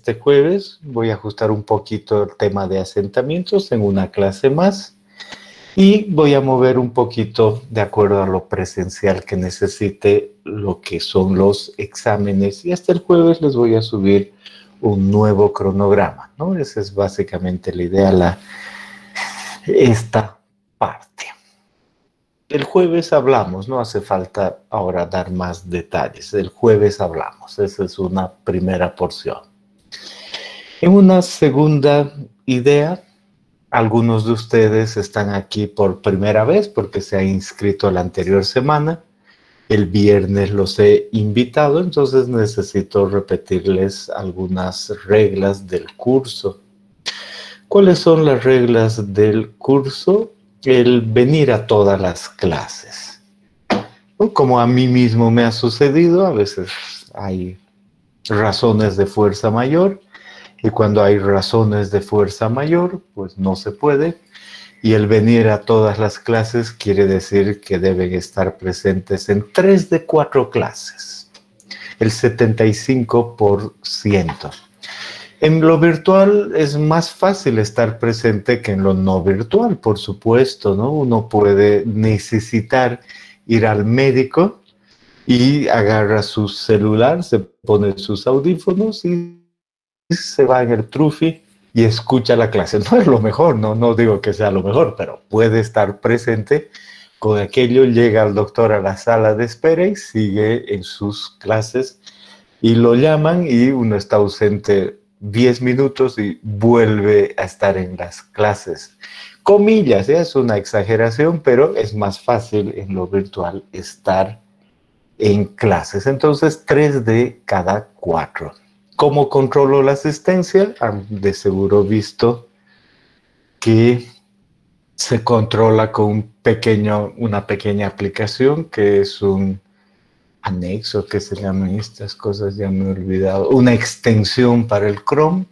este jueves voy a ajustar un poquito el tema de asentamientos en una clase más y voy a mover un poquito de acuerdo a lo presencial que necesite lo que son los exámenes, y hasta el jueves les voy a subir un nuevo cronograma, ¿no? Esa es básicamente la idea, esta parte. El jueves hablamos, no hace falta ahora dar más detalles. El jueves hablamos, esa es una primera porción. En una segunda idea, algunos de ustedes están aquí por primera vez porque se han inscrito la anterior semana. El viernes los he invitado, entonces necesito repetirles algunas reglas del curso. ¿Cuáles son las reglas del curso? El venir a todas las clases. Como a mí mismo me ha sucedido, a veces hay razones de fuerza mayor, y cuando hay razones de fuerza mayor, pues no se puede. Y el venir a todas las clases quiere decir que deben estar presentes en 3 de 4 clases, el 75%. En lo virtual es más fácil estar presente que en lo no virtual, por supuesto, ¿no? Uno puede necesitar ir al médico y agarra su celular, se pone sus audífonos y se va en el trufi y escucha la clase. No es lo mejor, no digo que sea lo mejor, pero puede estar presente con aquello. Llega el doctor a la sala de espera y sigue en sus clases y lo llaman y uno está ausente 10 minutos y vuelve a estar en las clases. Comillas, ¿eh? Es una exageración, pero es más fácil en lo virtual estar en clases. Entonces, 3 de cada 4. ¿Cómo controlo la asistencia? Han de seguro visto que se controla con una pequeña aplicación que es un anexo, que se llaman estas cosas, ya me he olvidado, una extensión para el Chrome.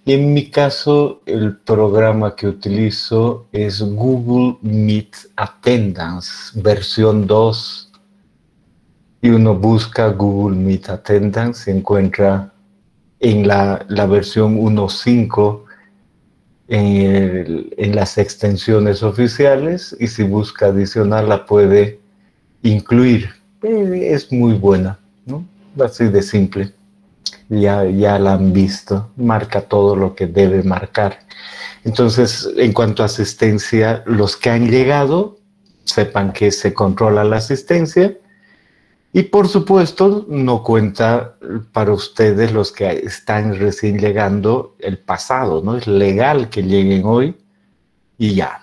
Y en mi caso, el programa que utilizo es Google Meet Attendance, versión 2. Y uno busca Google Meet Attendance, se encuentra en la versión 1.5 en las extensiones oficiales, y si busca adicional la puede incluir. Es muy buena, ¿no? Así de simple. Ya la han visto, marca todo lo que debe marcar. Entonces, en cuanto a asistencia, los que han llegado, sepan que se controla la asistencia. Y por supuesto, no cuenta para ustedes los que están recién llegando el pasado, ¿no? Es legal que lleguen hoy y ya,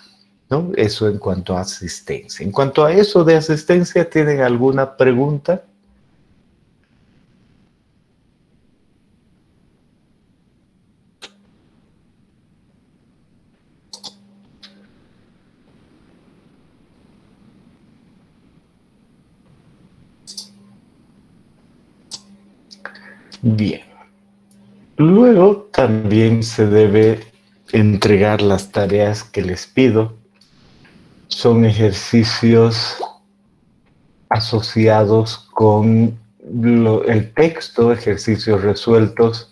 ¿no? Eso en cuanto a asistencia. En cuanto a eso de asistencia, ¿tienen alguna pregunta? Bien. Luego también se debe entregar las tareas que les pido. Son ejercicios asociados con el texto, ejercicios resueltos,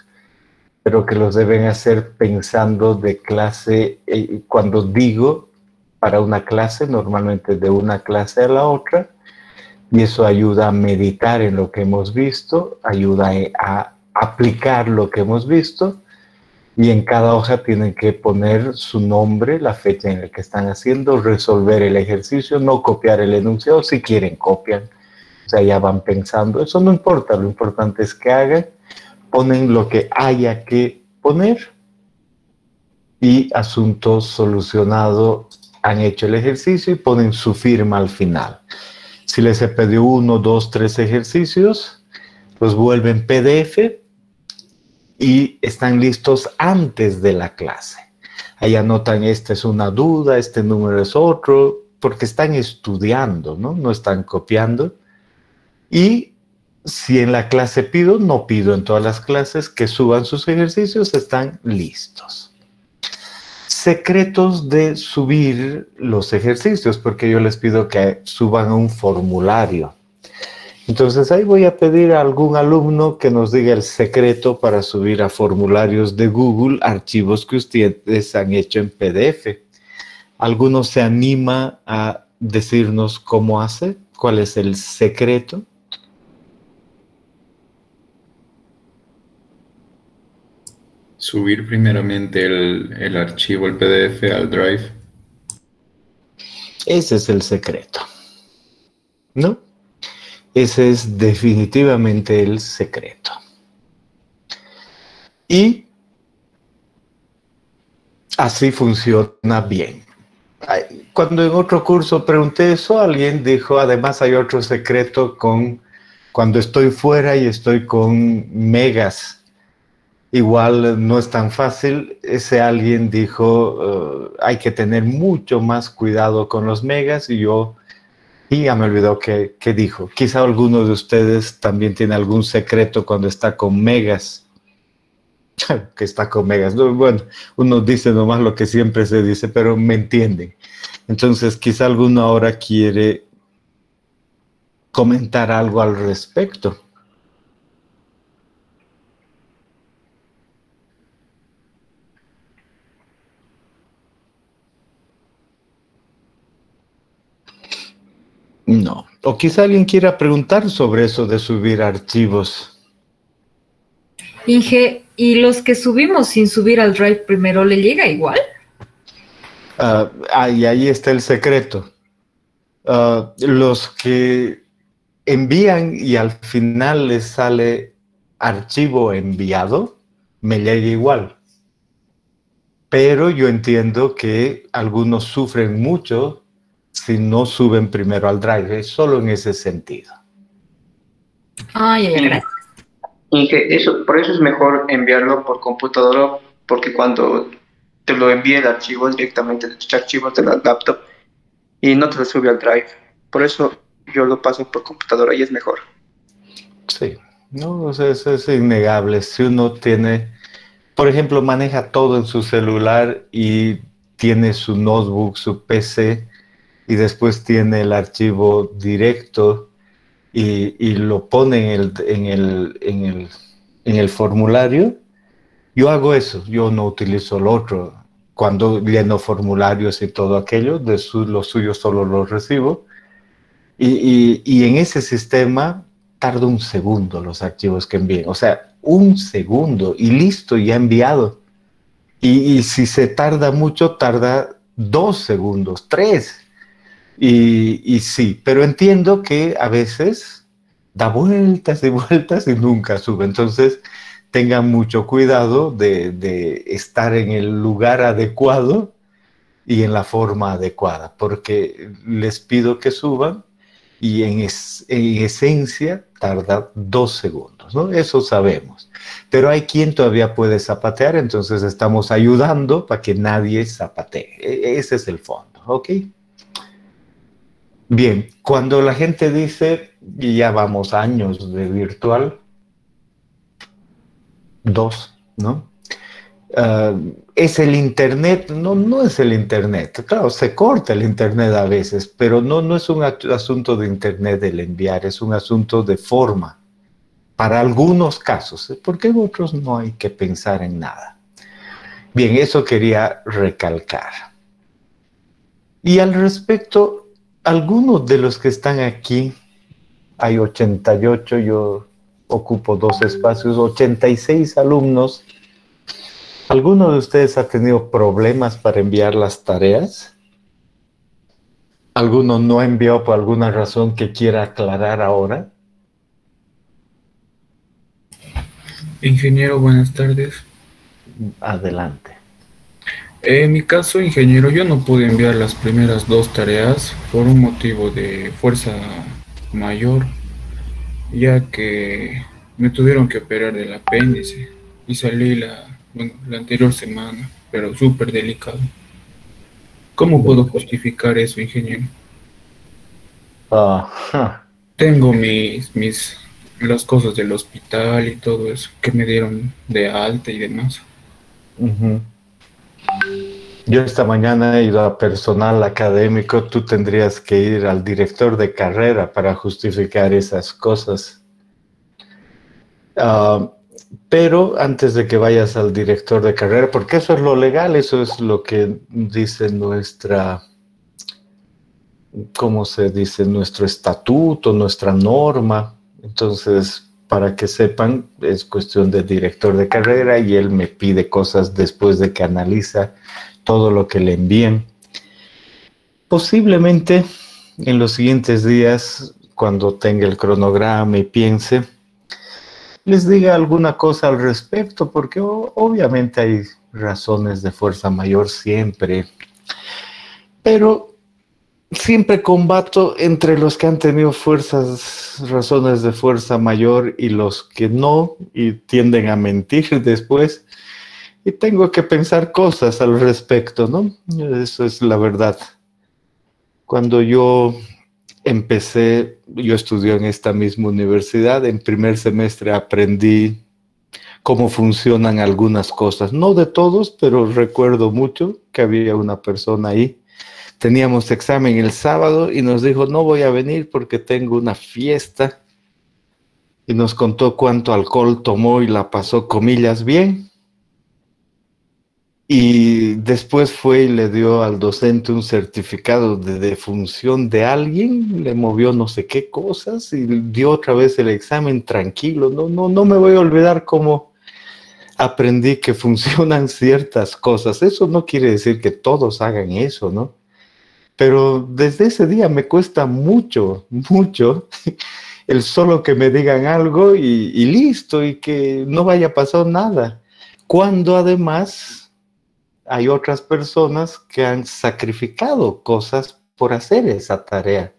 pero que los deben hacer pensando de clase. Cuando digo para una clase, normalmente de una clase a la otra, y eso ayuda a meditar en lo que hemos visto, ayuda a aplicar lo que hemos visto, y en cada hoja tienen que poner su nombre, la fecha en la que están haciendo, resolver el ejercicio, no copiar el enunciado. Si quieren, copian, o sea, ya van pensando. Eso no importa, lo importante es que hagan, ponen lo que haya que poner y asunto solucionado, han hecho el ejercicio y ponen su firma al final. Si les he pedido 1, 2, 3 ejercicios, los vuelven PDF y están listos antes de la clase. Ahí anotan, esta es una duda, este número es otro, porque están estudiando, ¿no? No están copiando. Y si en la clase pido, no pido en todas las clases, que suban sus ejercicios, están listos. Secretos de subir los ejercicios, porque yo les pido que suban un formulario. Entonces ahí voy a pedir a algún alumno que nos diga el secreto para subir a formularios de Google archivos que ustedes han hecho en PDF. ¿Alguno se anima a decirnos cómo hace? ¿Cuál es el secreto? Subir primeramente el archivo, el PDF al Drive. Ese es el secreto, ¿no? Ese es definitivamente el secreto. Y así funciona bien. Cuando en otro curso pregunté eso, alguien dijo, además hay otro secreto con cuando estoy fuera y estoy con megas. Igual no es tan fácil. Ese alguien dijo, hay que tener mucho más cuidado con los megas y ya me olvidó qué dijo. Quizá alguno de ustedes también tiene algún secreto cuando está con megas. Que está con megas. Bueno, uno dice nomás lo que siempre se dice, pero me entienden. Entonces, quizá alguno ahora quiere comentar algo al respecto. No. O quizá alguien quiera preguntar sobre eso de subir archivos. Inge, ¿y los que subimos sin subir al Drive primero le llega igual? Y ahí está el secreto. Los que envían y al final les sale archivo enviado, me llega igual. Pero yo entiendo que algunos sufren mucho si no suben primero al Drive, es solo en ese sentido. Ah, ya, gracias. Y que eso, por eso es mejor enviarlo por computadora, porque cuando te lo envía el archivo directamente de tus archivos de la laptop y no te lo sube al Drive. Por eso yo lo paso por computadora y es mejor. Sí, no, o sea, eso es innegable. Si uno tiene, por ejemplo, maneja todo en su celular y tiene su notebook, su PC, y después tiene el archivo directo y lo pone en el formulario, yo hago eso, yo no utilizo lo otro. Cuando lleno formularios y todo aquello, lo suyo solo lo recibo. Y en ese sistema tarda un segundo los archivos que envíen. O sea, un segundo y listo, ya enviado. Y si se tarda mucho, tarda 2 segundos, 3. Y sí, pero entiendo que a veces da vueltas y vueltas y nunca sube. Entonces, tengan mucho cuidado de estar en el lugar adecuado y en la forma adecuada, porque les pido que suban y en esencia tarda 2 segundos, ¿no? Eso sabemos. Pero hay quien todavía puede zapatear, entonces estamos ayudando para que nadie zapatee. Ese es el fondo, ¿ok? Bien, cuando la gente dice, y ya vamos años de virtual, 2, ¿no? ¿Es el Internet? No, no es el Internet. Claro, se corta el Internet a veces, pero no es un asunto de Internet el enviar, es un asunto de forma. Para algunos casos, porque en otros no hay que pensar en nada. Bien, eso quería recalcar. Y al respecto, algunos de los que están aquí, hay 88, yo ocupo 2 espacios, 86 alumnos. ¿Alguno de ustedes ha tenido problemas para enviar las tareas? ¿Alguno no envió por alguna razón que quiera aclarar ahora? Ingeniero, buenas tardes. Adelante. En mi caso, ingeniero, yo no pude enviar las primeras 2 tareas por un motivo de fuerza mayor, ya que me tuvieron que operar del apéndice y salí la anterior semana, pero súper delicado. ¿Cómo puedo justificar eso, ingeniero? Tengo las cosas del hospital y todo eso que me dieron de alta y demás. Uh-huh. Yo esta mañana he ido a personal académico, tú tendrías que ir al director de carrera para justificar esas cosas. Pero antes de que vayas al director de carrera, porque eso es lo legal, eso es lo que dice ¿cómo se dice? Nuestro estatuto, nuestra norma. Entonces, para que sepan, es cuestión del director de carrera y él me pide cosas después de que analiza todo lo que le envíen. Posiblemente en los siguientes días, cuando tenga el cronograma y piense, les diga alguna cosa al respecto, porque obviamente hay razones de fuerza mayor siempre, pero siempre combato entre los que han tenido razones de fuerza mayor y los que no, y tienden a mentir después, y tengo que pensar cosas al respecto, ¿no? Eso es la verdad. Cuando yo estudié en esta misma universidad, en primer semestre aprendí cómo funcionan algunas cosas, no de todos, pero recuerdo mucho que había una persona ahí. Teníamos examen el sábado y nos dijo, no voy a venir porque tengo una fiesta. Y nos contó cuánto alcohol tomó y la pasó, comillas, bien. Y después fue y le dio al docente un certificado de defunción de alguien, le movió no sé qué cosas y dio otra vez el examen tranquilo. No me voy a olvidar cómo aprendí que funcionan ciertas cosas. Eso no quiere decir que todos hagan eso, ¿no? Pero desde ese día me cuesta mucho el solo que me digan algo y listo, y que no vaya a pasar nada. Cuando además hay otras personas que han sacrificado cosas por hacer esa tarea.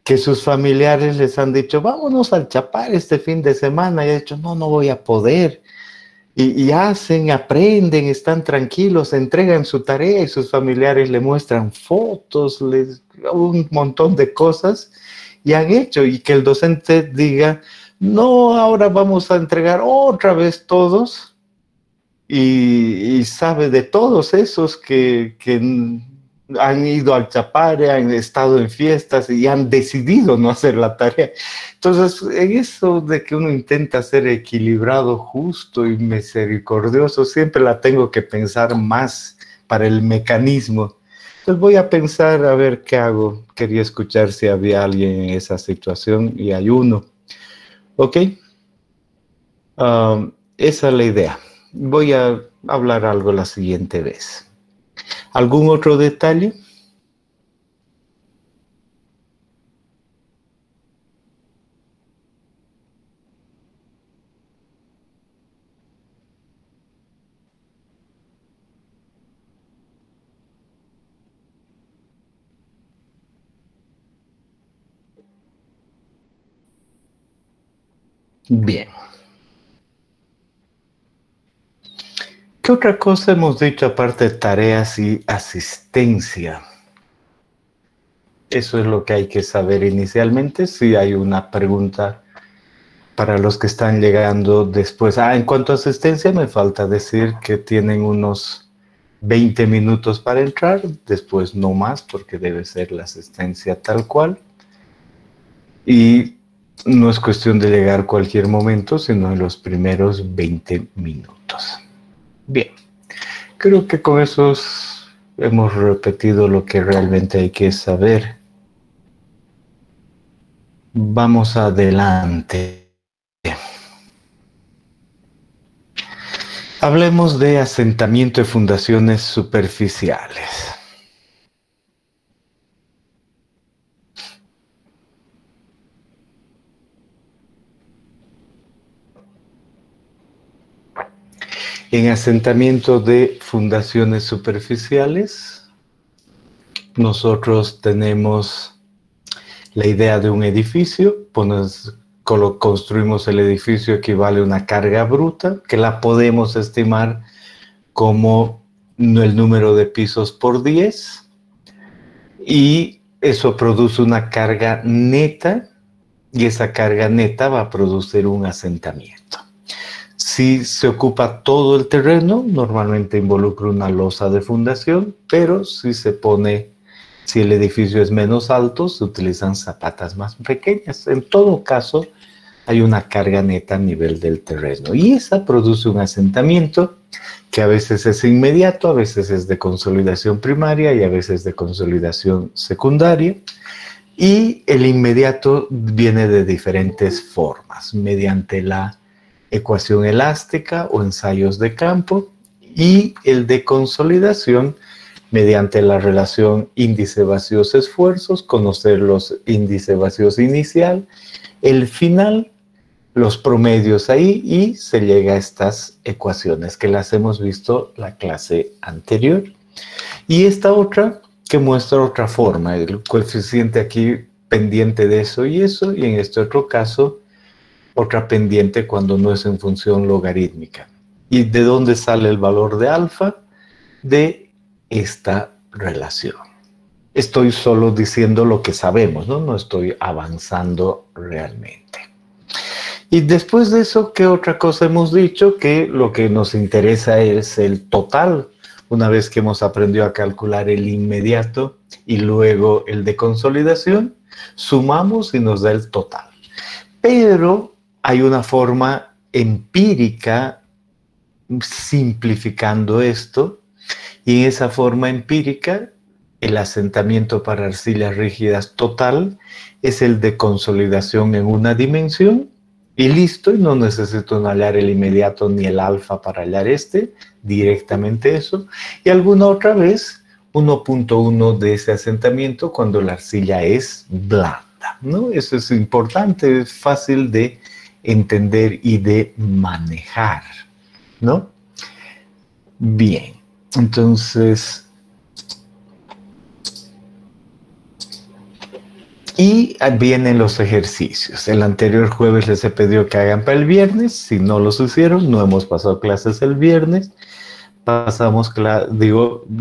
Que sus familiares les han dicho, vámonos al Chapar este fin de semana. Y ha dicho, no voy a poder. Y hacen, aprenden, están tranquilos, entregan su tarea y sus familiares le muestran fotos, un montón de cosas y han hecho. Y que el docente diga, no, ahora vamos a entregar otra vez todos. Y sabe de todos esos que han ido al Chapare, han estado en fiestas y han decidido no hacer la tarea. Entonces, en eso de que uno intenta ser equilibrado, justo y misericordioso, siempre la tengo que pensar más para el mecanismo. Entonces voy a pensar a ver qué hago. Quería escuchar si había alguien en esa situación y hay uno. ¿Ok? Esa es la idea. Voy a hablar algo la siguiente vez. ¿Algún otro detalle? Bien. ¿Qué otra cosa hemos dicho aparte de tareas y asistencia? Eso es lo que hay que saber inicialmente. Si hay una pregunta para los que están llegando después. En cuanto a asistencia, me falta decir que tienen unos 20 minutos para entrar, después no más, porque debe ser la asistencia tal cual. Y no es cuestión de llegar cualquier momento, sino en los primeros 20 minutos. Bien, creo que con eso hemos repetido lo que realmente hay que saber. Vamos adelante. Hablemos de asentamiento de fundaciones superficiales. En asentamiento de fundaciones superficiales, nosotros tenemos la idea de un edificio, construimos el edificio, equivale a una carga bruta, que la podemos estimar como el número de pisos por 10, y eso produce una carga neta, y esa carga neta va a producir un asentamiento. Si se ocupa todo el terreno, normalmente involucra una losa de fundación, pero si el edificio es menos alto, se utilizan zapatas más pequeñas. En todo caso, hay una carga neta a nivel del terreno y esa produce un asentamiento que a veces es inmediato, a veces es de consolidación primaria y a veces de consolidación secundaria. Y el inmediato viene de diferentes formas, mediante la ecuación elástica o ensayos de campo, y el de consolidación mediante la relación índice vacíos esfuerzos, conocer los índices vacíos inicial, el final, los promedios ahí, y se llega a estas ecuaciones que las hemos visto la clase anterior. Y esta otra que muestra otra forma, el coeficiente aquí pendiente de eso, y en este otro caso otra pendiente cuando no es en función logarítmica. ¿Y de dónde sale el valor de alfa? De esta relación. Estoy solo diciendo lo que sabemos, ¿no? No estoy avanzando realmente. Y después de eso, ¿qué otra cosa hemos dicho? Que lo que nos interesa es el total. Una vez que hemos aprendido a calcular el inmediato y luego el de consolidación, sumamos y nos da el total. Pero hay una forma empírica simplificando esto, y en esa forma empírica el asentamiento para arcillas rígidas total es el de consolidación en una dimensión y listo, y no necesito hallar el inmediato ni el alfa para hallar directamente eso, y alguna otra vez 1.1 de ese asentamiento cuando la arcilla es blanda, ¿no? Eso es importante, es fácil de entender y de manejar, ¿no? Bien, entonces, y vienen los ejercicios. El anterior jueves les he pedido que hagan para el viernes. Si no los hicieron, no hemos pasado clases el viernes,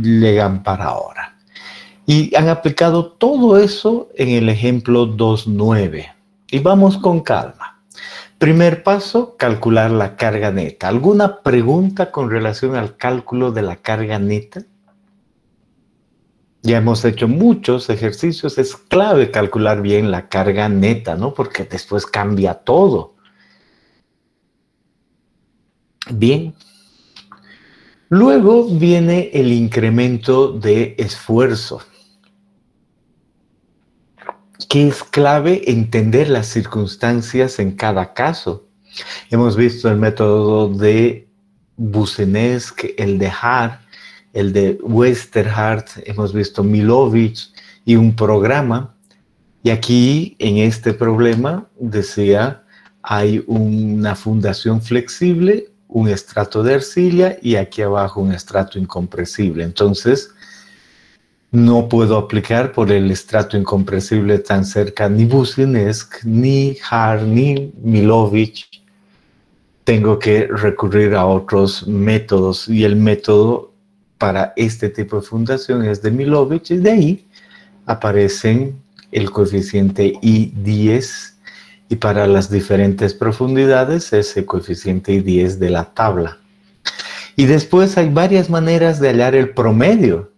llegan para ahora. Y han aplicado todo eso en el ejemplo 2.9. Y vamos con calma. Primer paso, calcular la carga neta. ¿Alguna pregunta con relación al cálculo de la carga neta? Ya hemos hecho muchos ejercicios. Es clave calcular bien la carga neta, ¿no? Porque después cambia todo. Bien. Luego viene el incremento de esfuerzo, que es clave entender las circunstancias en cada caso. Hemos visto el método de Boussinesq, el de Hart, el de Westerhard, hemos visto Milovich y un programa. Y aquí, en este problema, decía, hay una fundación flexible, un estrato de arcilla y aquí abajo un estrato incompresible. Entonces, no puedo aplicar por el estrato incompresible tan cerca ni Boussinesq, ni Hart, ni Milovich. Tengo que recurrir a otros métodos y el método para este tipo de fundación es de Milovich y de ahí aparecen el coeficiente I10 y para las diferentes profundidades es el coeficiente I10 de la tabla. Y después hay varias maneras de hallar el promedio.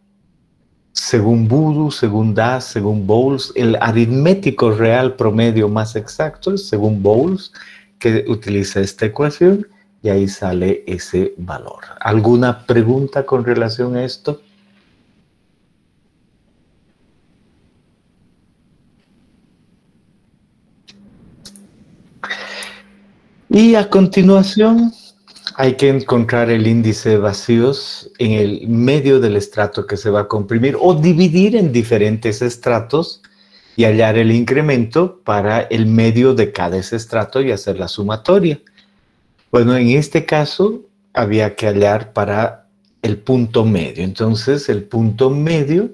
Según Boodoo, según Das, según Bowles, el aritmético real promedio más exacto es según Bowles, que utiliza esta ecuación y ahí sale ese valor. ¿Alguna pregunta con relación a esto? Y a continuación hay que encontrar el índice de vacíos en el medio del estrato que se va a comprimir o dividir en diferentes estratos y hallar el incremento para el medio de cada ese estrato y hacer la sumatoria. Bueno, en este caso había que hallar para el punto medio. Entonces, el punto medio,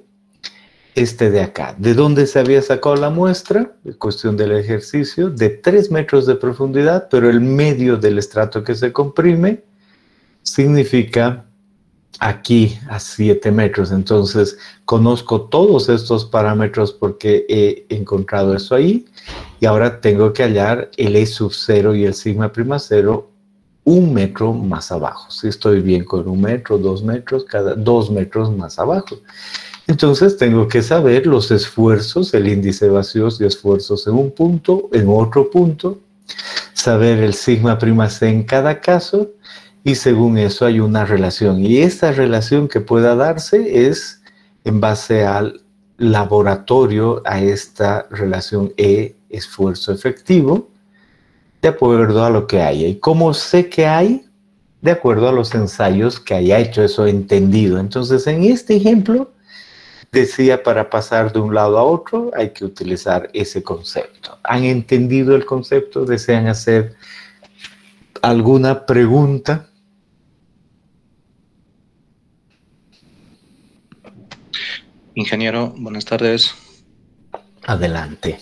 de acá. ¿De dónde se había sacado la muestra? Cuestión del ejercicio, de 3 metros de profundidad, pero el medio del estrato que se comprime significa aquí a 7 metros. Entonces, conozco todos estos parámetros porque he encontrado eso ahí. Y ahora tengo que hallar el E sub 0 y el sigma prima 0 un metro más abajo. Si estoy bien con 1 metro, 2 metros, cada 2 metros más abajo. Entonces tengo que saber los esfuerzos, el índice de vacíos y esfuerzos en un punto, en otro punto, saber el sigma prima C en cada caso, y según eso hay una relación. Y esta relación que pueda darse es en base al laboratorio, a esta relación E, esfuerzo efectivo, de acuerdo a lo que haya. ¿Y cómo sé que hay? De acuerdo a los ensayos que haya hecho, eso entendido. Entonces, en este ejemplo, decía, para pasar de un lado a otro, hay que utilizar ese concepto. ¿Han entendido el concepto? ¿Desean hacer alguna pregunta? Ingeniero, buenas tardes. Adelante.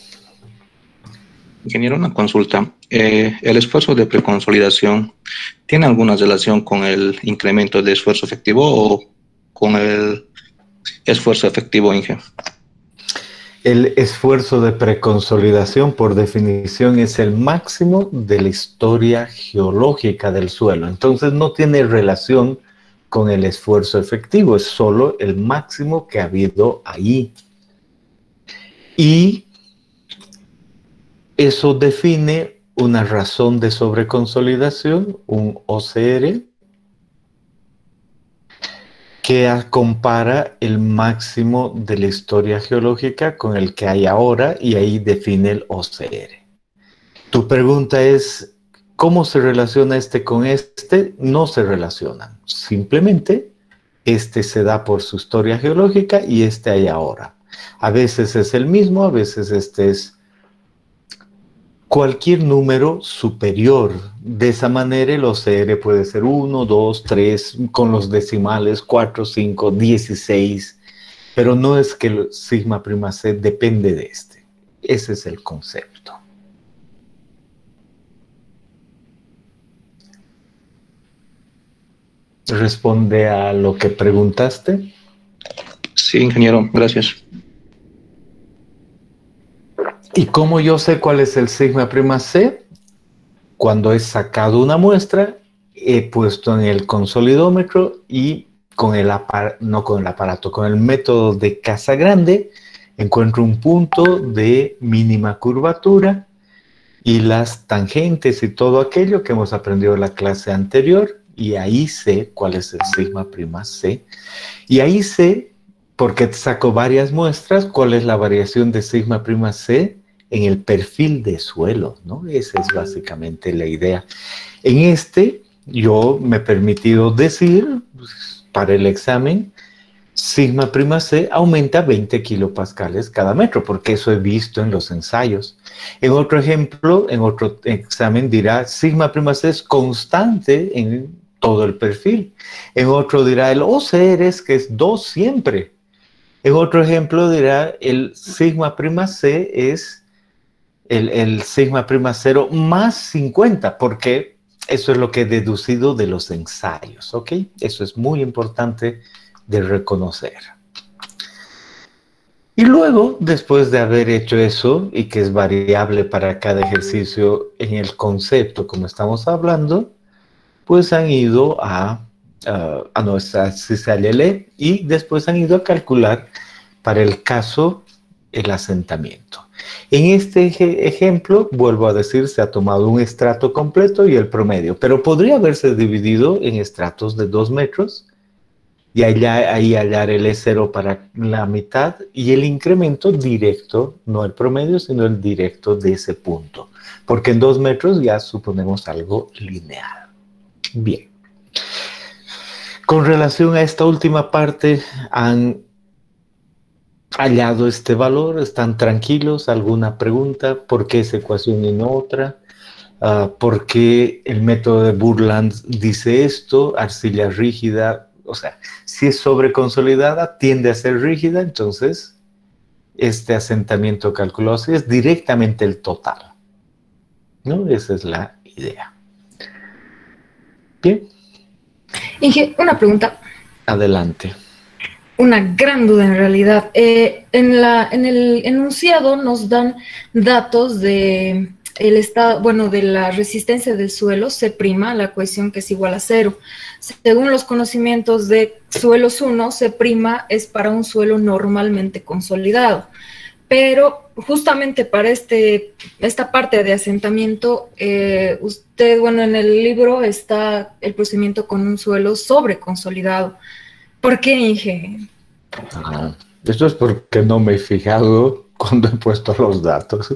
Ingeniero, una consulta. ¿El esfuerzo de preconsolidación tiene alguna relación con el incremento de esfuerzo efectivo o con el esfuerzo efectivo, Inge? El esfuerzo de preconsolidación, por definición, es el máximo de la historia geológica del suelo. Entonces no tiene relación con el esfuerzo efectivo, es solo el máximo que ha habido ahí. Y eso define una razón de sobreconsolidación, un OCR, que compara el máximo de la historia geológica con el que hay ahora, y ahí define el OCR. Tu pregunta es, ¿cómo se relaciona este con este? No se relacionan. Simplemente, este se da por su historia geológica y este hay ahora. A veces es el mismo, a veces este es cualquier número superior. De esa manera el OCR puede ser 1, 2, 3, con los decimales 4, 5, 16, pero no es que el sigma prima C depende de este. Ese es el concepto. ¿Responde a lo que preguntaste? Sí, ingeniero, gracias. ¿Y cómo yo sé cuál es el sigma prima C? Cuando he sacado una muestra, he puesto en el consolidómetro y con el con el método de Casagrande, encuentro un punto de mínima curvatura y las tangentes y todo aquello que hemos aprendido en la clase anterior, y ahí sé cuál es el sigma prima C. Y ahí sé, porque saco varias muestras, cuál es la variación de sigma prima C en el perfil de suelo, ¿no? Esa es básicamente la idea. En este, yo me he permitido decir, pues, para el examen, sigma prima C aumenta 20 kilopascales cada metro, porque eso he visto en los ensayos. En otro ejemplo, en otro examen dirá, sigma prima C es constante en todo el perfil. En otro dirá, el OCR es que es 2 siempre. En otro ejemplo dirá, el sigma prima C es el sigma prima 0 más 50, porque eso es lo que he deducido de los ensayos, ¿ok? Eso es muy importante de reconocer. Y luego, después de haber hecho eso, y que es variable para cada ejercicio en el concepto como estamos hablando, pues han ido a nuestra CISALL y después han ido a calcular para el caso el asentamiento. En este ejemplo, vuelvo a decir, se ha tomado un estrato completo y el promedio, pero podría haberse dividido en estratos de 2 metros y ahí hallar el E0 para la mitad y el incremento directo, no el promedio, sino el directo de ese punto, porque en 2 metros ya suponemos algo lineal. Bien. Con relación a esta última parte, han hallado este valor, están tranquilos. ¿Alguna pregunta? ¿Por qué esa ecuación y no otra? ¿Por qué el método de Burland dice esto? Arcilla rígida, o sea, si es sobreconsolidada, tiende a ser rígida, entonces este asentamiento calculado así es directamente el total, ¿no? Esa es la idea. Bien. Inge, una pregunta. Adelante. Una gran duda en realidad. En el enunciado nos dan datos de el estado, bueno, de la resistencia del suelo, C', la ecuación que es igual a cero. Según los conocimientos de suelos 1, C' es para un suelo normalmente consolidado. Pero justamente para esta parte de asentamiento, usted, bueno, en el libro está el procedimiento con un suelo sobreconsolidado. ¿Por qué, Inge? Ah, esto es porque no me he fijado cuando he puesto los datos.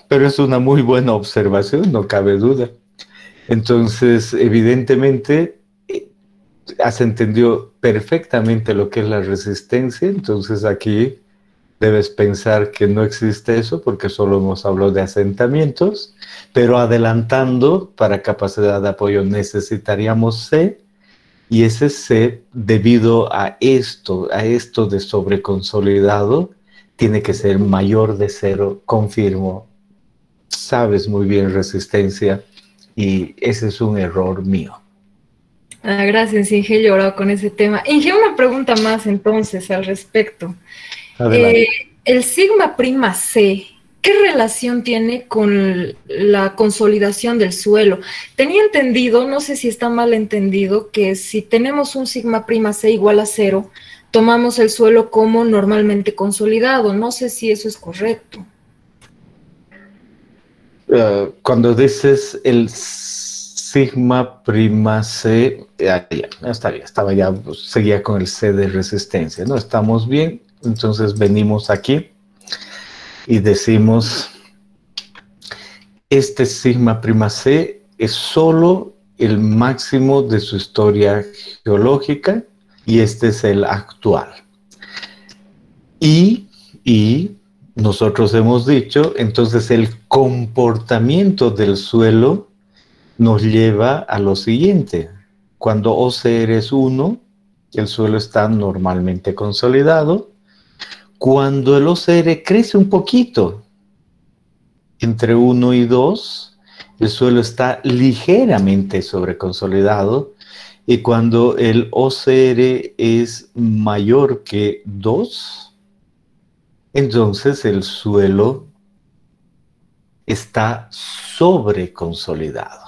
Pero es una muy buena observación, no cabe duda. Entonces, evidentemente, has entendido perfectamente lo que es la resistencia. Entonces, aquí debes pensar que no existe eso porque solo hemos hablado de asentamientos, pero adelantando, para capacidad de apoyo necesitaríamos C, y ese C, debido a esto de sobreconsolidado, tiene que ser mayor de cero, confirmo. Sabes muy bien resistencia y ese es un error mío. Gracias, Inge, he llorado con ese tema. Inge, una pregunta más entonces al respecto. Adelante. El sigma prima C, ¿qué relación tiene con la consolidación del suelo? Tenía entendido, no sé si está mal entendido, que si tenemos un sigma prima C igual a cero, tomamos el suelo como normalmente consolidado. No sé si eso es correcto. Cuando dices el sigma prima C, ya está bien, estaba ya, pues, seguía con el C de resistencia, ¿no? Estamos bien, entonces venimos aquí y decimos, este sigma prima C es solo el máximo de su historia geológica y este es el actual. Y nosotros hemos dicho, entonces el comportamiento del suelo nos lleva a lo siguiente. Cuando OCR es 1, el suelo está normalmente consolidado. Cuando el OCR crece un poquito, entre 1 y 2, el suelo está ligeramente sobreconsolidado. Y cuando el OCR es mayor que 2, entonces el suelo está sobreconsolidado.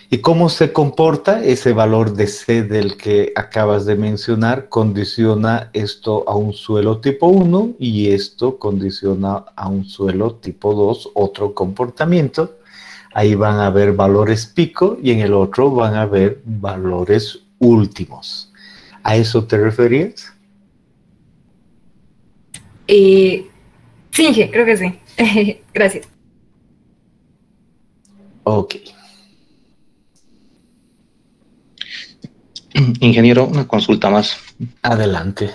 ¿Y cómo se comporta ese valor de C del que acabas de mencionar? Condiciona esto a un suelo tipo 1 y esto condiciona a un suelo tipo 2, otro comportamiento. Ahí van a haber valores pico y en el otro van a haber valores últimos. ¿A eso te referías? Sí, Inge, creo que sí. Gracias. Ok. Ingeniero, una consulta más. Adelante.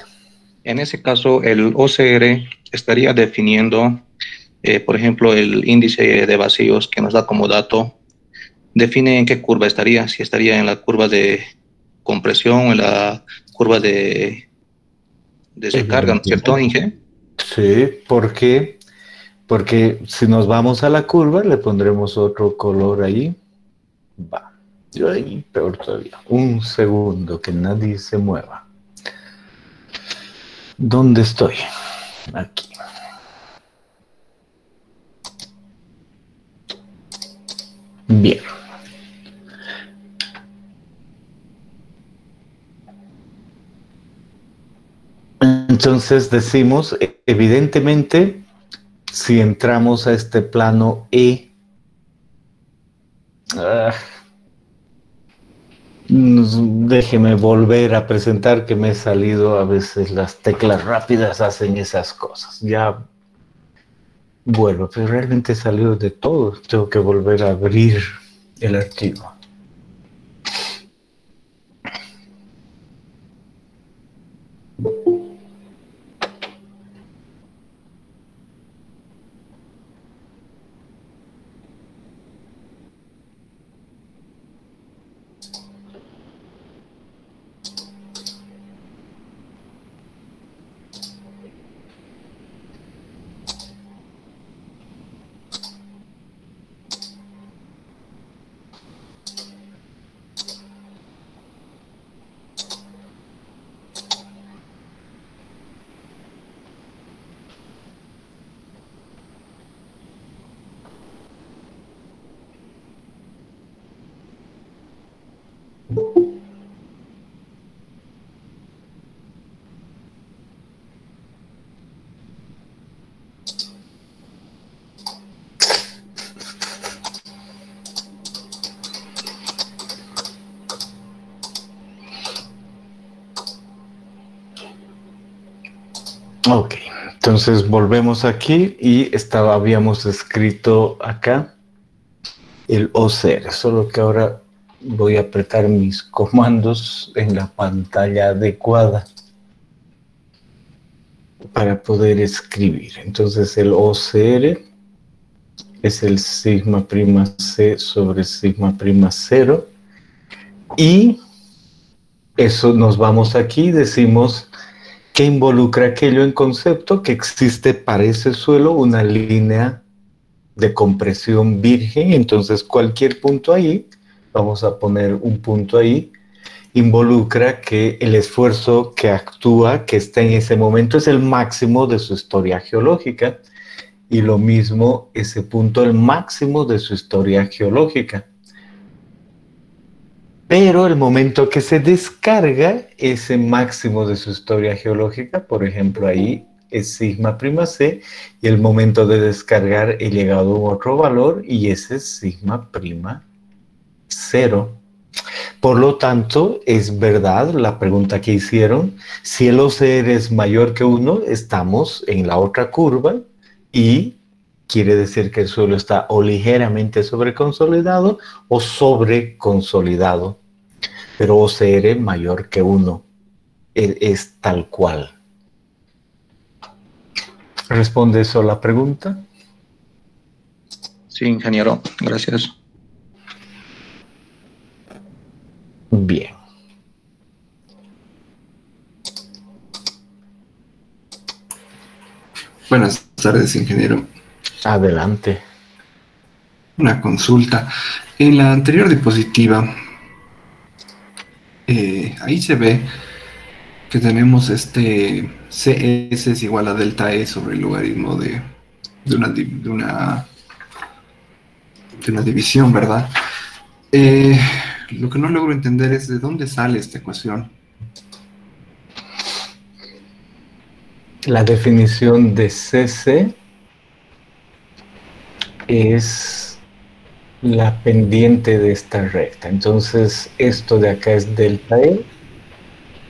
En ese caso, el OCR estaría definiendo, por ejemplo, el índice de vacíos que nos da como dato. Define en qué curva estaría, si estaría en la curva de compresión o en la curva de descarga, ¿no es cierto, Inge? Sí, ¿por qué? Porque si nos vamos a la curva, le pondremos otro color ahí. Va. Yo ahí, peor todavía. Un segundo, que nadie se mueva. ¿Dónde estoy? Aquí. Bien. Entonces decimos, evidentemente, si entramos a este plano E, déjeme volver a presentar que me he salido, a veces las teclas rápidas hacen esas cosas. Ya vuelvo, pero realmente he salido de todo. Tengo que volver a abrir el archivo. Ok, entonces volvemos aquí y habíamos escrito acá el OCR, solo que ahora voy a apretar mis comandos en la pantalla adecuada para poder escribir. Entonces el OCR es el sigma prima C sobre sigma prima 0 y eso nos vamos aquí, decimos que involucra aquello en concepto que existe para ese suelo una línea de compresión virgen, entonces cualquier punto ahí, vamos a poner un punto ahí, involucra que el esfuerzo que actúa, que está en ese momento, es el máximo de su historia geológica, y lo mismo ese punto, el máximo de su historia geológica. Pero el momento que se descarga ese máximo de su historia geológica, por ejemplo ahí es sigma prima C, y el momento de descargar he llegado a otro valor y ese es sigma prima 0. Por lo tanto, es verdad la pregunta que hicieron, si el OCR es mayor que 1, estamos en la otra curva y quiere decir que el suelo está o ligeramente sobreconsolidado o sobreconsolidado, pero OCR mayor que 1 es tal cual. ¿Responde eso a la pregunta? Sí, ingeniero, gracias. Bien. Buenas tardes, ingeniero. Adelante. Una consulta. En la anterior diapositiva, ahí se ve que tenemos este CS es igual a delta E sobre el logaritmo de una división, ¿verdad? Lo que no logro entender es de dónde sale esta ecuación. La definición de CC es la pendiente de esta recta. Entonces, esto de acá es delta E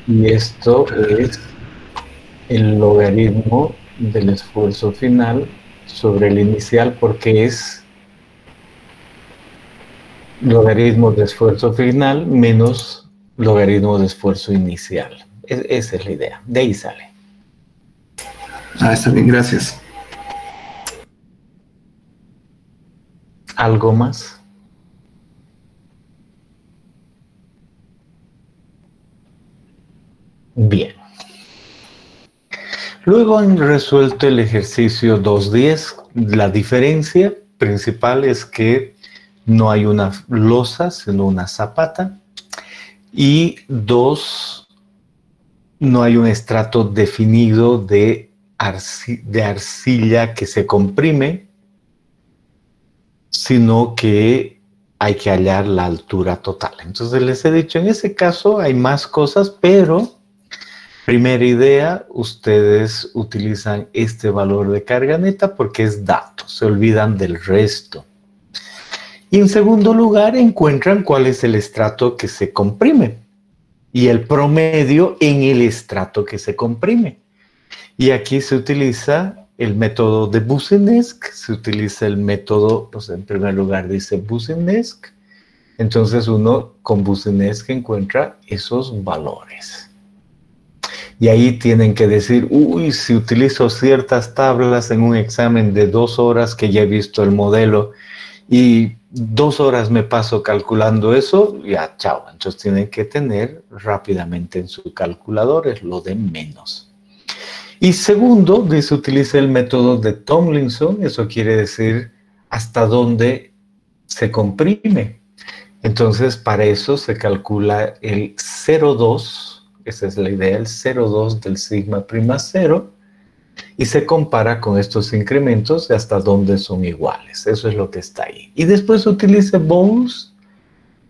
y esto es el logaritmo del esfuerzo final sobre el inicial, porque es logaritmo de esfuerzo final menos logaritmo de esfuerzo inicial. Esa es la idea. De ahí sale. Está bien, gracias. ¿Algo más? Bien. Luego han resuelto el ejercicio 2.10. La diferencia principal es que no hay una losa, sino una zapata. Y 2, no hay un estrato definido de arcilla que se comprime, sino que hay que hallar la altura total. Entonces les he dicho, en ese caso hay más cosas, pero primera idea, ustedes utilizan este valor de carga neta porque es dato, se olvidan del resto. Y en segundo lugar, encuentran cuál es el estrato que se comprime y el promedio en el estrato que se comprime. Y aquí se utiliza el método de Boussinesq, se utiliza el método, pues en primer lugar dice Boussinesq, entonces uno con Boussinesq encuentra esos valores. Y ahí tienen que decir, uy, si utilizo ciertas tablas en un examen de 2 horas que ya he visto el modelo y 2 horas me paso calculando eso, ya chao. Entonces tienen que tener rápidamente en su calculador, es lo de menos. Y segundo, dice, utiliza el método de Tomlinson, eso quiere decir hasta dónde se comprime. Entonces, para eso se calcula el 0,2, esa es la idea, el 0,2 del sigma prima 0, y se compara con estos incrementos de hasta dónde son iguales. Eso es lo que está ahí. Y después utiliza Bowles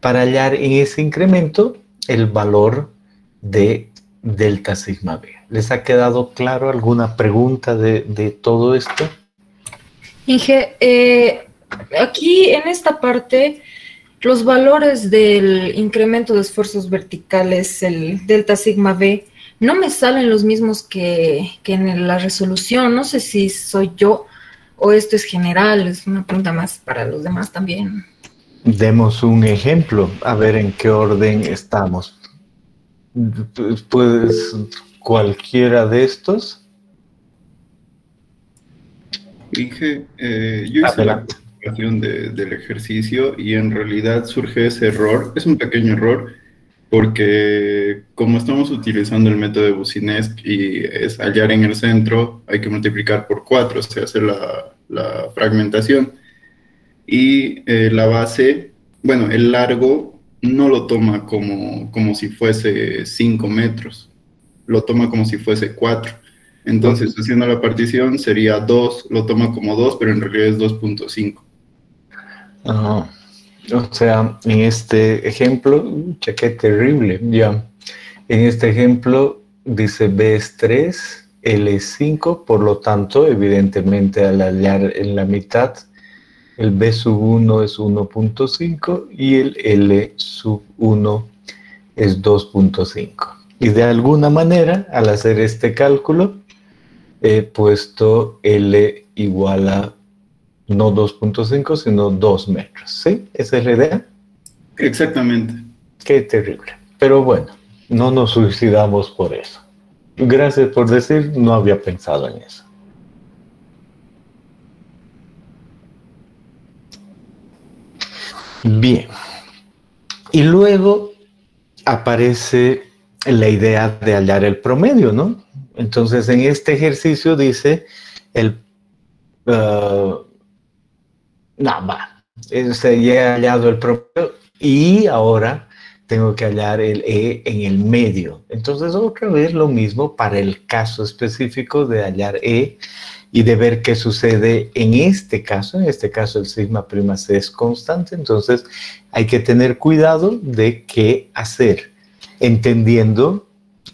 para hallar en ese incremento el valor de delta sigma B. ¿Les ha quedado claro alguna pregunta de todo esto? Inge, aquí en esta parte, los valores del incremento de esfuerzos verticales, el delta sigma B, no me salen los mismos que en la resolución. No sé si soy yo o esto es general, es una pregunta más para los demás también. Demos un ejemplo, a ver en qué orden estamos. ¿Puedes cualquiera de estos? Inge, yo hice la explicación del ejercicio y en realidad surge ese error. Es un pequeño error porque como estamos utilizando el método de Boussinesq y es hallar en el centro, hay que multiplicar por 4, se hace la fragmentación. Y la base, bueno, el largo no lo toma como si fuese 5 metros, lo toma como si fuese 4. Entonces, haciendo la partición sería 2, lo toma como 2, pero en realidad es 2.5. O sea, en este ejemplo, qué terrible, ya. En este ejemplo dice B es 3, L es 5, por lo tanto, evidentemente al hallar en la mitad, el B sub 1 es 1.5 y el L sub 1 es 2.5. Y de alguna manera, al hacer este cálculo, he puesto L igual a no 2.5, sino 2 metros. ¿Sí? ¿Esa es la idea? Exactamente. Qué terrible. Pero bueno, no nos suicidamos por eso. Gracias por decir, no había pensado en eso. Bien. Y luego aparece la idea de hallar el promedio, ¿no? Entonces, en este ejercicio dice ya he hallado el promedio y ahora tengo que hallar el E en el medio. Entonces, otra vez lo mismo para el caso específico de hallar E y de ver qué sucede en este caso. En este caso, el sigma prima C es constante, entonces hay que tener cuidado de qué hacer, entendiendo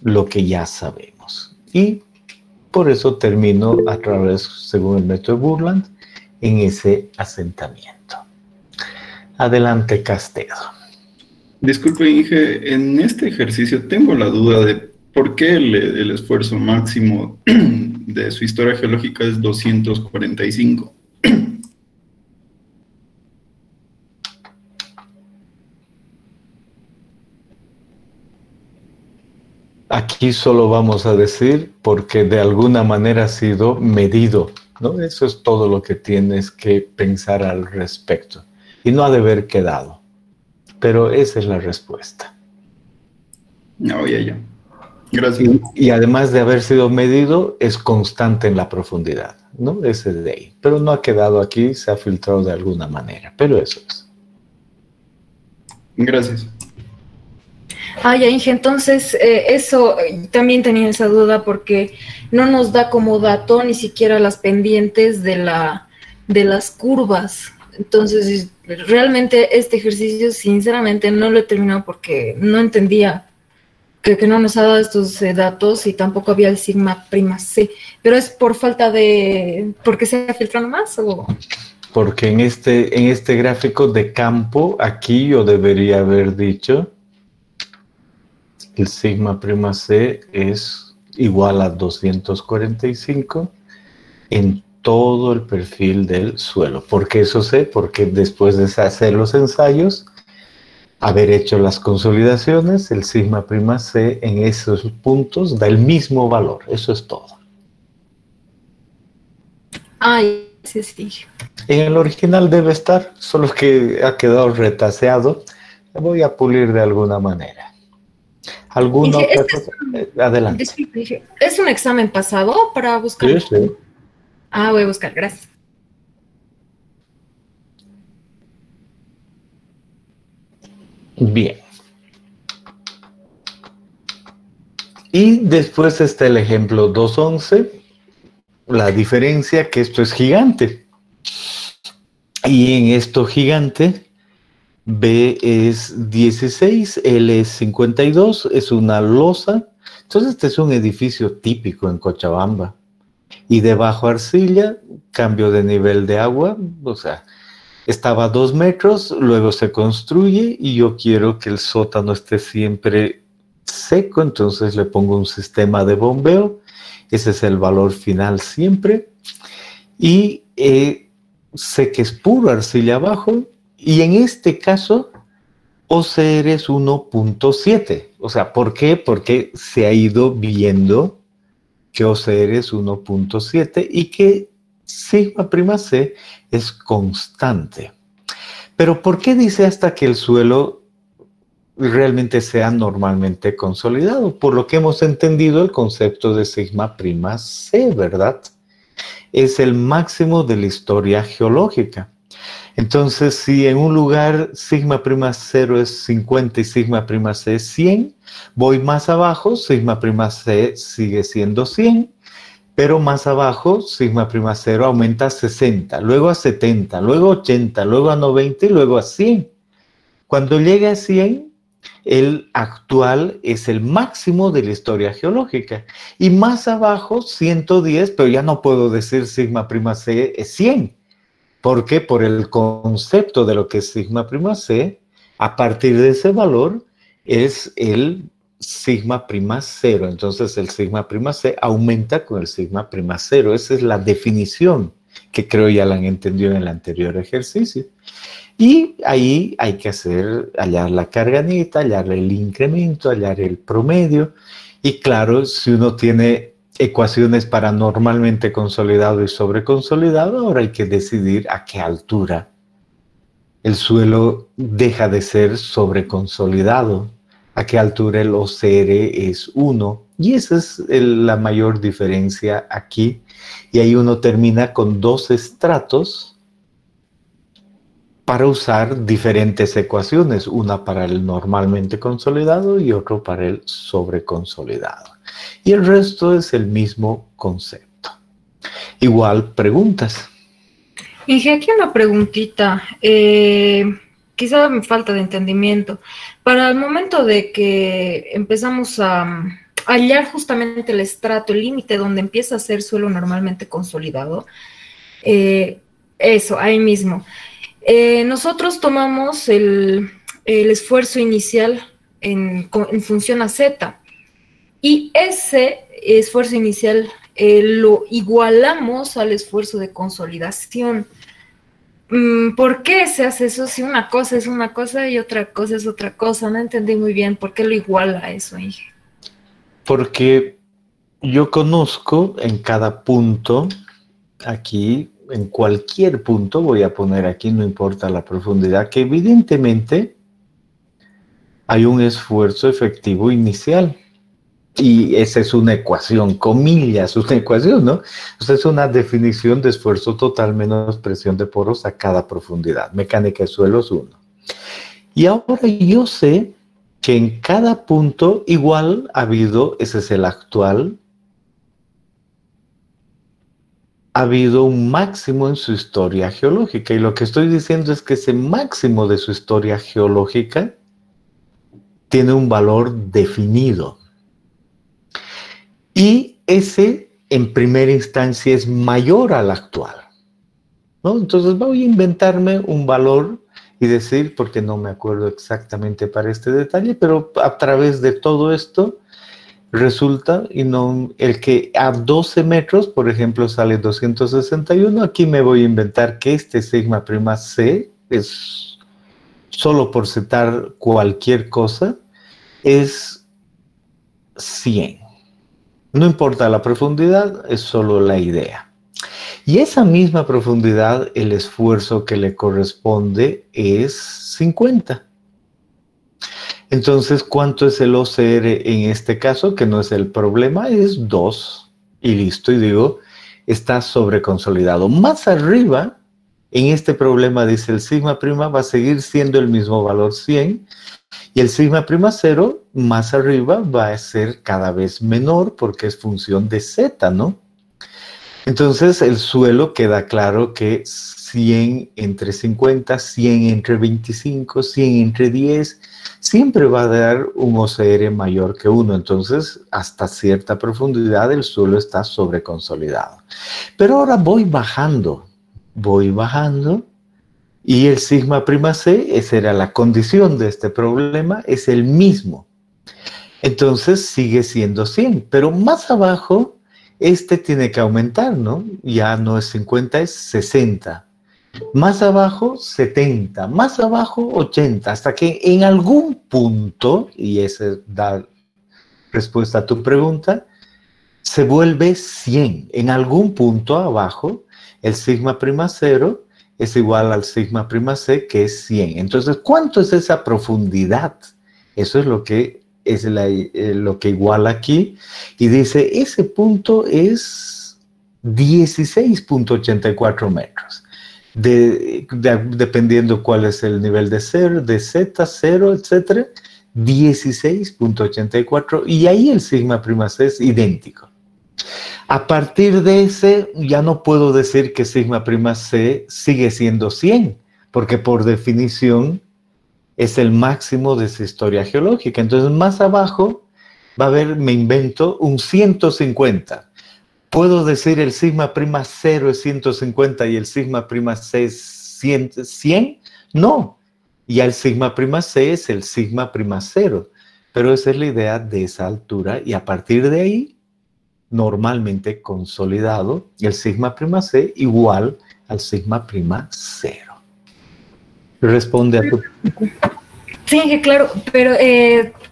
lo que ya sabemos. Y por eso termino a través, según el método de Burland, en ese asentamiento. Adelante, Castedo. Disculpe, Inge, en este ejercicio tengo la duda de por qué el esfuerzo máximo de su historia geológica es 245. Aquí solo vamos a decir porque de alguna manera ha sido medido, ¿no? Eso es todo lo que tienes que pensar al respecto. Y no ha de haber quedado. Pero esa es la respuesta. No, ya. Gracias. Y además de haber sido medido, es constante en la profundidad, ¿no? Ese es de ahí. Pero no ha quedado aquí, se ha filtrado de alguna manera. Pero eso es. Gracias. Ya, Inge, entonces eso también tenía esa duda porque no nos da como dato ni siquiera las pendientes de las curvas. Entonces, realmente este ejercicio, sinceramente, no lo he terminado porque no entendía que no nos ha dado estos datos y tampoco había el sigma prima C. ¿Pero es por falta de... porque se ha filtrado más o...? Porque en este gráfico de campo, aquí yo debería haber dicho el sigma prima C es igual a 245 en todo el perfil del suelo. ¿Por qué eso sé? Porque después de hacer los ensayos, haber hecho las consolidaciones, el sigma prima C en esos puntos da el mismo valor. Eso es todo. Sí. En el original debe estar, solo que ha quedado retaseado. Lo voy a pulir de alguna manera. ¿Alguna otra cosa? Adelante. Disculpe, ¿es un examen pasado para buscar? Sí. Voy a buscar, gracias. Bien. Y después está el ejemplo 211, la diferencia que esto es gigante. Y en esto gigante, B es 16, L es 52, es una losa. Entonces este es un edificio típico en Cochabamba. Y debajo arcilla, cambio de nivel de agua, o sea, estaba a 2 metros, luego se construye y yo quiero que el sótano esté siempre seco, entonces le pongo un sistema de bombeo. Ese es el valor final siempre. Y sé que es puro arcilla abajo. Y en este caso, OCR es 1.7. O sea, ¿por qué? Porque se ha ido viendo que OCR es 1.7 y que sigma prima C es constante. Pero ¿por qué dice hasta que el suelo realmente sea normalmente consolidado? Por lo que hemos entendido el concepto de sigma prima C, ¿verdad? Es el máximo de la historia geológica. Entonces, si en un lugar sigma prima 0 es 50 y sigma prima C es 100, voy más abajo, sigma prima C sigue siendo 100, pero más abajo, sigma prima 0 aumenta a 60, luego a 70, luego a 80, luego a 90 y luego a 100. Cuando llegue a 100, el actual es el máximo de la historia geológica. Y más abajo, 110, pero ya no puedo decir sigma prima C es 100. ¿Por qué? Por el concepto de lo que es sigma prima C, a partir de ese valor es el sigma prima 0. Entonces el sigma prima C aumenta con el sigma prima 0. Esa es la definición que creo ya la han entendido en el anterior ejercicio. Y ahí hay que hallar la carga neta, hallar el incremento, hallar el promedio. Y claro, si uno tiene ecuaciones para normalmente consolidado y sobreconsolidado, ahora hay que decidir a qué altura el suelo deja de ser sobreconsolidado, a qué altura el OCR es 1. Y esa es la mayor diferencia aquí. Y ahí uno termina con dos estratos para usar diferentes ecuaciones, una para el normalmente consolidado y otro para el sobreconsolidado. Y el resto es el mismo concepto. Igual, preguntas. Inge, aquí una preguntita, quizá me falta de entendimiento. Para el momento de que empezamos a hallar justamente el estrato, el límite donde empieza a ser suelo normalmente consolidado, eso, ahí mismo. Nosotros tomamos el esfuerzo inicial en función a Z y ese esfuerzo inicial lo igualamos al esfuerzo de consolidación. ¿Por qué se hace eso si una cosa es una cosa y otra cosa es otra cosa? No entendí muy bien por qué lo iguala a eso, Inge. Porque yo conozco en cada punto, aquí, en cualquier punto, voy a poner aquí, no importa la profundidad, que evidentemente hay un esfuerzo efectivo inicial. Y esa es una ecuación, comillas, una ecuación, ¿no? O sea, es una definición de esfuerzo total menos presión de poros a cada profundidad. Mecánica de suelos 1. Y ahora yo sé que en cada punto igual ha habido, ese es el actual, ha habido un máximo en su historia geológica. Y lo que estoy diciendo es que ese máximo de su historia geológica tiene un valor definido. Y ese, en primera instancia, es mayor al actual, ¿no? Entonces voy a inventarme un valor y decir, porque no me acuerdo exactamente para este detalle, pero a través de todo esto resulta, y no, el que a 12 metros, por ejemplo, sale 261, aquí me voy a inventar que este sigma prima C, es solo por citar cualquier cosa, es 100. No importa la profundidad, es solo la idea. Y esa misma profundidad, el esfuerzo que le corresponde es 50. Entonces, ¿cuánto es el OCR en este caso? Que no es el problema, es 2. Y listo, y digo, está sobreconsolidado. Más arriba, en este problema dice el sigma prima va a seguir siendo el mismo valor 100. Y el sigma prima 0, más arriba, va a ser cada vez menor porque es función de Z, ¿no? Entonces, el suelo queda claro que 100 entre 50, 100 entre 25, 100 entre 10, siempre va a dar un OCR mayor que 1. Entonces, hasta cierta profundidad, el suelo está sobreconsolidado. Pero ahora voy bajando. Y el sigma prima C, esa era la condición de este problema, es el mismo. Entonces sigue siendo 100, pero más abajo este tiene que aumentar, ¿no? Ya no es 50, es 60. Más abajo 70, más abajo 80, hasta que en algún punto, y esa da respuesta a tu pregunta, se vuelve 100. En algún punto abajo, el sigma prima 0 es igual al sigma prima c, que es 100. Entonces, ¿cuánto es esa profundidad? Eso es lo que iguala aquí. Y dice, ese punto es 16.84 metros. Dependiendo cuál es el nivel de Z, 0, etc., 16.84, y ahí el sigma prima c es idéntico. A partir de ese, ya no puedo decir que sigma prima c sigue siendo 100, porque por definición es el máximo de esa historia geológica. Entonces, más abajo va a haber, me invento, un 150. ¿Puedo decir el sigma prima 0 es 150 y el sigma prima c es 100? No. Y el sigma prima c es el sigma prima 0. Pero esa es la idea de esa altura. Y a partir de ahí, normalmente consolidado, el sigma prima c igual al sigma prima 0. Responde a tu... Sí, claro, pero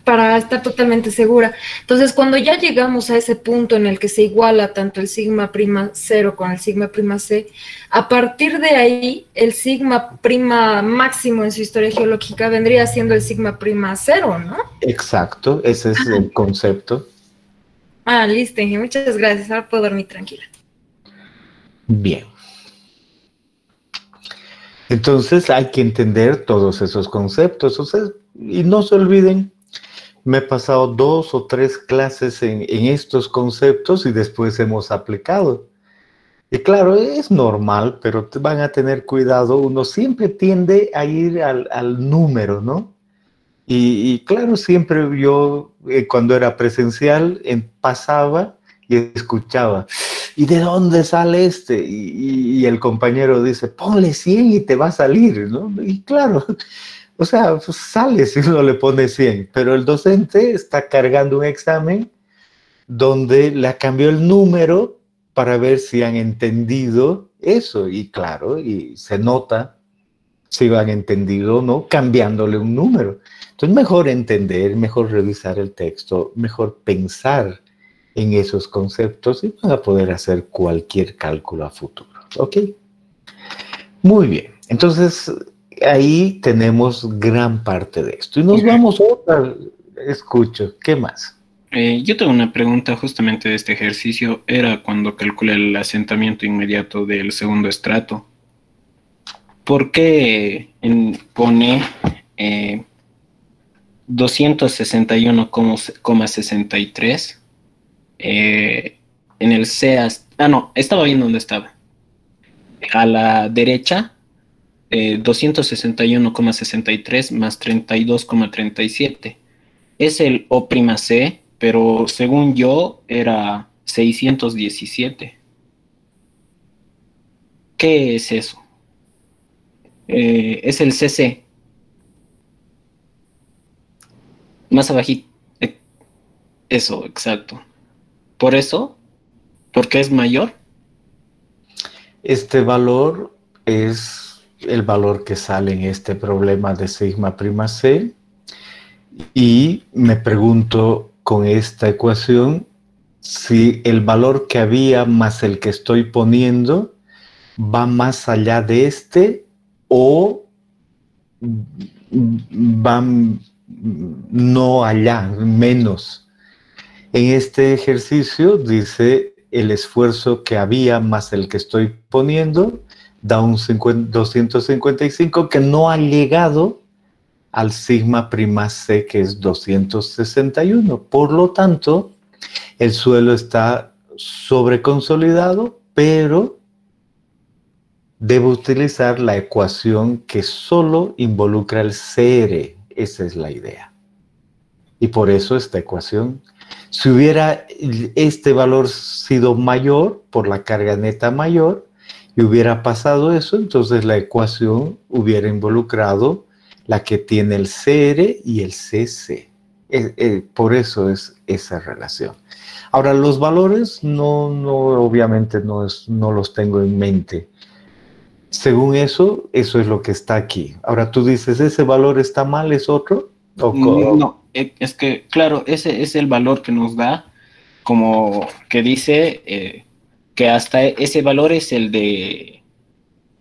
para estar totalmente segura. Entonces, cuando ya llegamos a ese punto en el que se iguala tanto el sigma prima 0 con el sigma prima c, a partir de ahí, el sigma prima máximo en su historia geológica vendría siendo el sigma prima 0, ¿no? Exacto, ese es el concepto. Listo, muchas gracias. Ahora puedo dormir tranquila. Bien. Entonces hay que entender todos esos conceptos. O sea, y no se olviden, me he pasado 2 o 3 clases en estos conceptos y después hemos aplicado. Y claro, es normal, pero van a tener cuidado. Uno siempre tiende a ir al número, ¿no? Y claro, siempre yo, cuando era presencial, pasaba y escuchaba, ¿y de dónde sale este? Y el compañero dice, ponle 100 y te va a salir, ¿no? Y claro, o sea, pues sale si uno le pone 100, pero el docente está cargando un examen donde le cambió el número para ver si han entendido eso. Y claro, y se nota si lo han entendido o no, cambiándole un número. Entonces, mejor entender, mejor revisar el texto, mejor pensar en esos conceptos y van a poder hacer cualquier cálculo a futuro. ¿Ok? Muy bien. Entonces, ahí tenemos gran parte de esto. Y nos vamos a otra. Escucho. ¿Qué más? Yo tengo una pregunta justamente de este ejercicio. Era cuando calculé el asentamiento inmediato del segundo estrato. ¿Por qué pone 261,63 en el C? No, estaba viendo dónde estaba. A la derecha, 261,63 más 32,37. Es el O'C, pero según yo era 617. ¿Qué es eso? Es el CC. Más abajito. Eso, exacto. ¿Por eso? ¿Porque es mayor? Este valor es el valor que sale en este problema de sigma prima c. Y me pregunto con esta ecuación si el valor que había más el que estoy poniendo va más allá de este o van no allá, menos. En este ejercicio dice el esfuerzo que había más el que estoy poniendo da un 255 que no ha llegado al sigma prima c, que es 261. Por lo tanto, el suelo está sobreconsolidado, pero debo utilizar la ecuación que solo involucra el CR. Esa es la idea. Y por eso esta ecuación. Si hubiera este valor sido mayor, por la carga neta mayor, y hubiera pasado eso, entonces la ecuación hubiera involucrado la que tiene el CR y el CC. Por eso es esa relación. Ahora, los valores obviamente no los tengo en mente. Según eso es lo que está aquí. Ahora tú dices, ¿ese valor está mal? ¿Es otro? No, es que, claro, ese es el valor que nos da, como que dice que hasta ese valor es el de...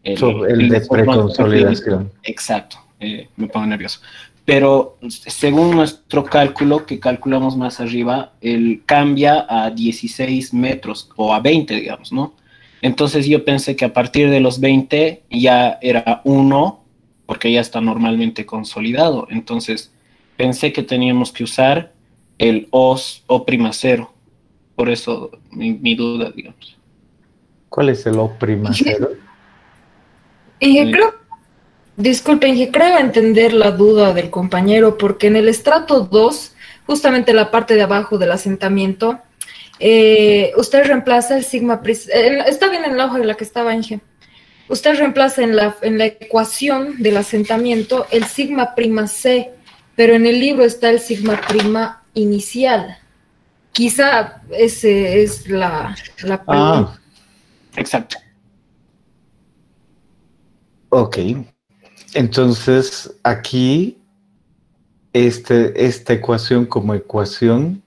El de preconsolidación. Exacto, me pongo nervioso. Pero según nuestro cálculo, que calculamos más arriba, él cambia a 16 metros o a 20, digamos, ¿no? Entonces yo pensé que a partir de los 20 ya era 1, porque ya está normalmente consolidado. Entonces pensé que teníamos que usar el O'0. Por eso mi duda, digamos. ¿Cuál es el O'0? Disculpen, creo entender la duda del compañero, porque en el estrato 2, justamente la parte de abajo del asentamiento, usted reemplaza el sigma, está bien en la hoja en la que estaba Inge, usted reemplaza en la ecuación del asentamiento el sigma prima C, pero en el libro está el sigma prima inicial. Quizá ese es la pregunta. Exacto. Ok. Entonces, aquí, esta ecuación como ecuación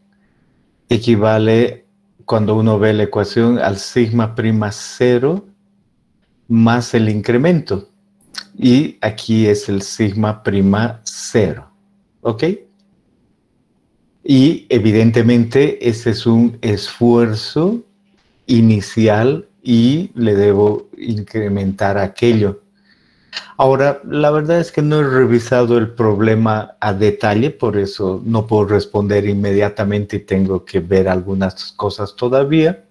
equivale, cuando uno ve la ecuación, al sigma prima 0 más el incremento. Y aquí es el sigma prima 0. ¿Ok? Y evidentemente ese es un esfuerzo inicial y le debo incrementar aquello. Ahora, la verdad es que no he revisado el problema a detalle, por eso no puedo responder inmediatamente y tengo que ver algunas cosas todavía.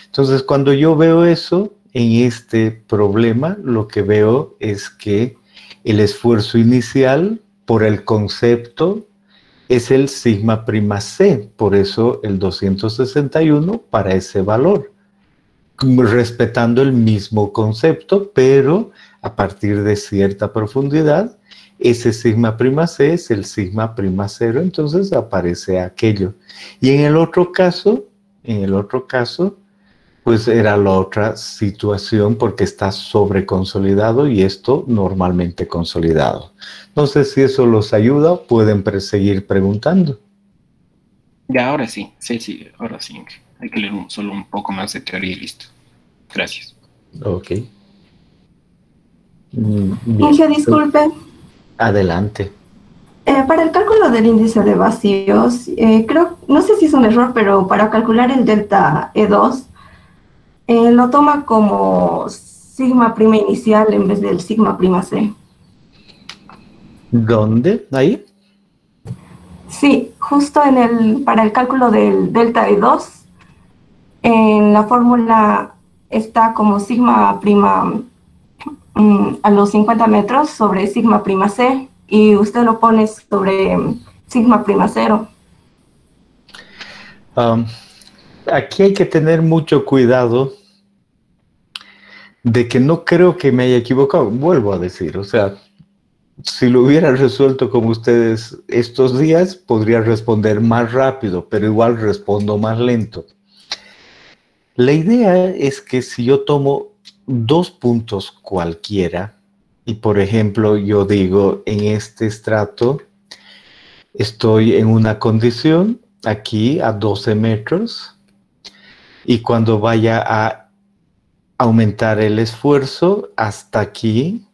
Entonces, cuando yo veo eso, en este problema, lo que veo es que el esfuerzo inicial por el concepto es el sigma prima C, por eso el 261 para ese valor, respetando el mismo concepto, pero a partir de cierta profundidad, ese sigma prima C es el sigma prima 0, entonces aparece aquello. Y en el otro caso, pues era la otra situación porque está sobreconsolidado y esto normalmente consolidado. No sé si eso los ayuda, pueden seguir preguntando. Ya, ahora sí, ahora sí. Hay que leer solo un poco más de teoría y listo. Gracias. Ok. Inge, disculpe. Adelante. Para el cálculo del índice de vacíos, no sé si es un error, pero para calcular el delta E2, lo toma como sigma prima inicial en vez del sigma prima C. ¿Dónde? ¿Ahí? Sí, justo para el cálculo del delta E2, en la fórmula está como sigma prima a los 50 metros sobre sigma prima C, y usted lo pone sobre sigma prima 0. Aquí hay que tener mucho cuidado de que no creo que me haya equivocado. Vuelvo a decir, o sea, si lo hubiera resuelto como ustedes estos días, podría responder más rápido, pero igual respondo más lento. La idea es que si yo tomo 2 puntos cualquiera, y por ejemplo yo digo en este estrato estoy en una condición aquí a 12 metros y cuando vaya a aumentar el esfuerzo hasta aquí,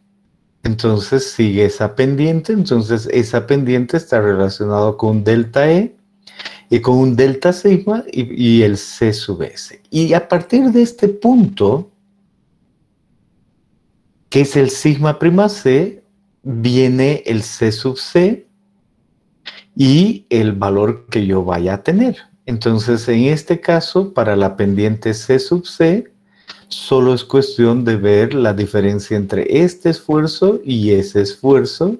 entonces sigue esa pendiente, entonces esa pendiente está relacionada con delta E y con un delta sigma y el C sub S. Y a partir de este punto, que es el sigma prima C, viene el C sub C y el valor que yo vaya a tener. Entonces, en este caso, para la pendiente C sub C, solo es cuestión de ver la diferencia entre este esfuerzo y ese esfuerzo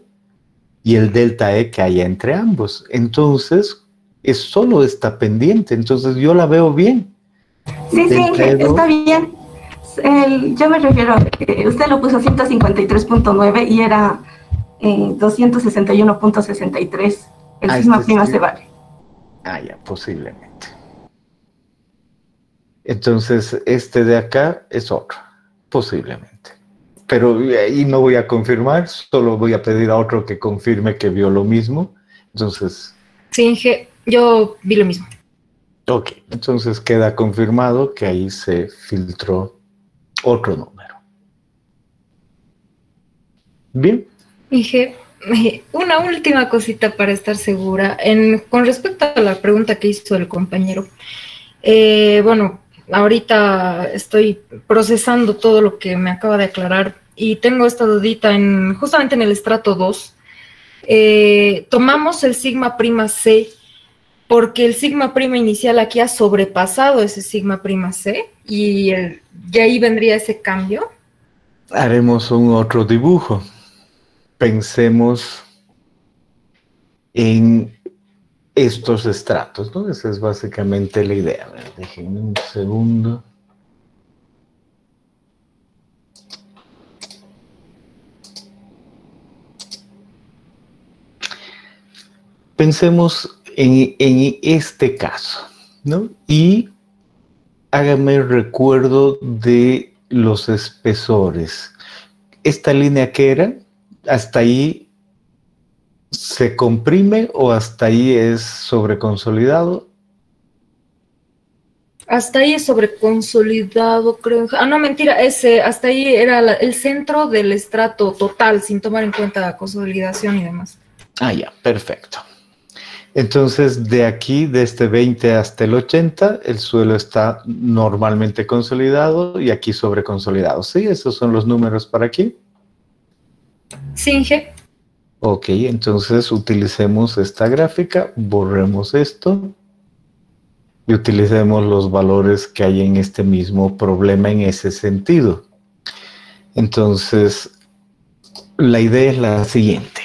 y el delta E que haya entre ambos. Entonces, es solo esta pendiente. Entonces, yo la veo bien. Sí, está bien. Yo me refiero a que usted lo puso 153.9 y era 261.63. El sigma prima se vale. Ah, ya, posiblemente. Entonces, este de acá es otro, posiblemente. Pero ahí no voy a confirmar, solo voy a pedir a otro que confirme que vio lo mismo. Entonces... Sí, yo vi lo mismo. Ok, entonces queda confirmado que ahí se filtró otro número. Bien. Inge, una última cosita para estar segura. Con respecto a la pregunta que hizo el compañero, bueno, ahorita estoy procesando todo lo que me acaba de aclarar y tengo esta dudita justamente en el estrato 2. Tomamos el sigma prima C porque el sigma prima inicial aquí ha sobrepasado ese sigma prima C y ahí vendría ese cambio. Haremos un otro dibujo. Pensemos en estos estratos, ¿no? Esa es básicamente la idea. A ver, déjenme un segundo. Pensemos en este caso, ¿no? Y hágame recuerdo de los espesores. ¿Esta línea qué era? ¿Hasta ahí se comprime o hasta ahí es sobreconsolidado? Hasta ahí es sobreconsolidado, creo. Ah, no, mentira, hasta ahí era el centro del estrato total, sin tomar en cuenta la consolidación y demás. Ah, ya, perfecto. Entonces, de aquí, de este 20 hasta el 80, el suelo está normalmente consolidado y aquí sobreconsolidado. ¿Sí? ¿Esos son los números para aquí? Sí, Inge. Ok, entonces utilicemos esta gráfica, borremos esto y utilicemos los valores que hay en este mismo problema en ese sentido. Entonces, la idea es la siguiente.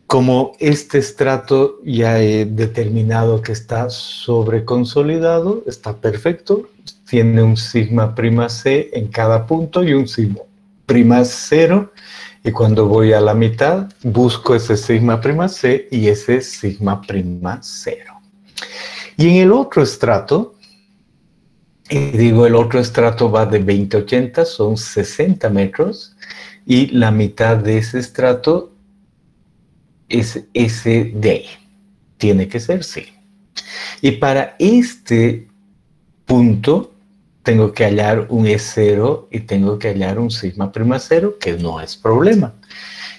Como este estrato ya he determinado que está sobreconsolidado, está perfecto, tiene un sigma prima C en cada punto y un sigma prima 0, y cuando voy a la mitad busco ese sigma prima C y ese sigma prima 0. Y en el otro estrato, el otro estrato va de 20 a 80, son 60 metros, y la mitad de ese estrato es ese de ahí. Tiene que ser sí. Y para este punto tengo que hallar un E0 y tengo que hallar un sigma prima 0, que no es problema.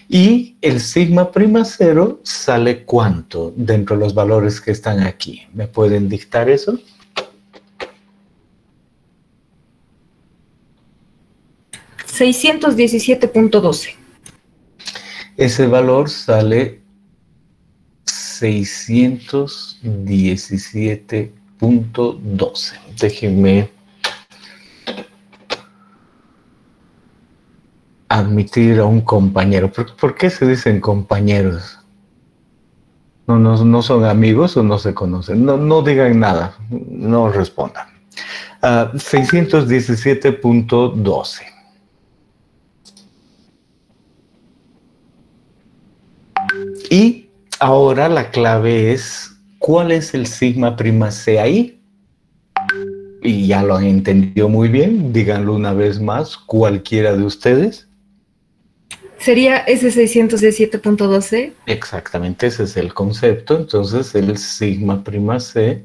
Y el sigma prima 0 sale ¿cuánto dentro de los valores que están aquí? ¿Me pueden dictar eso? $617.12. Ese valor sale 617.12. Déjenme admitir a un compañero. ¿Por qué se dicen compañeros? ¿No son amigos o no se conocen? No digan nada, no respondan. 617.12. Y ahora la clave es, ¿cuál es el sigma prima C ahí? Y ya lo han entendido muy bien, díganlo una vez más, cualquiera de ustedes. ¿Sería ese 617.12? Exactamente, ese es el concepto. Entonces el sigma prima C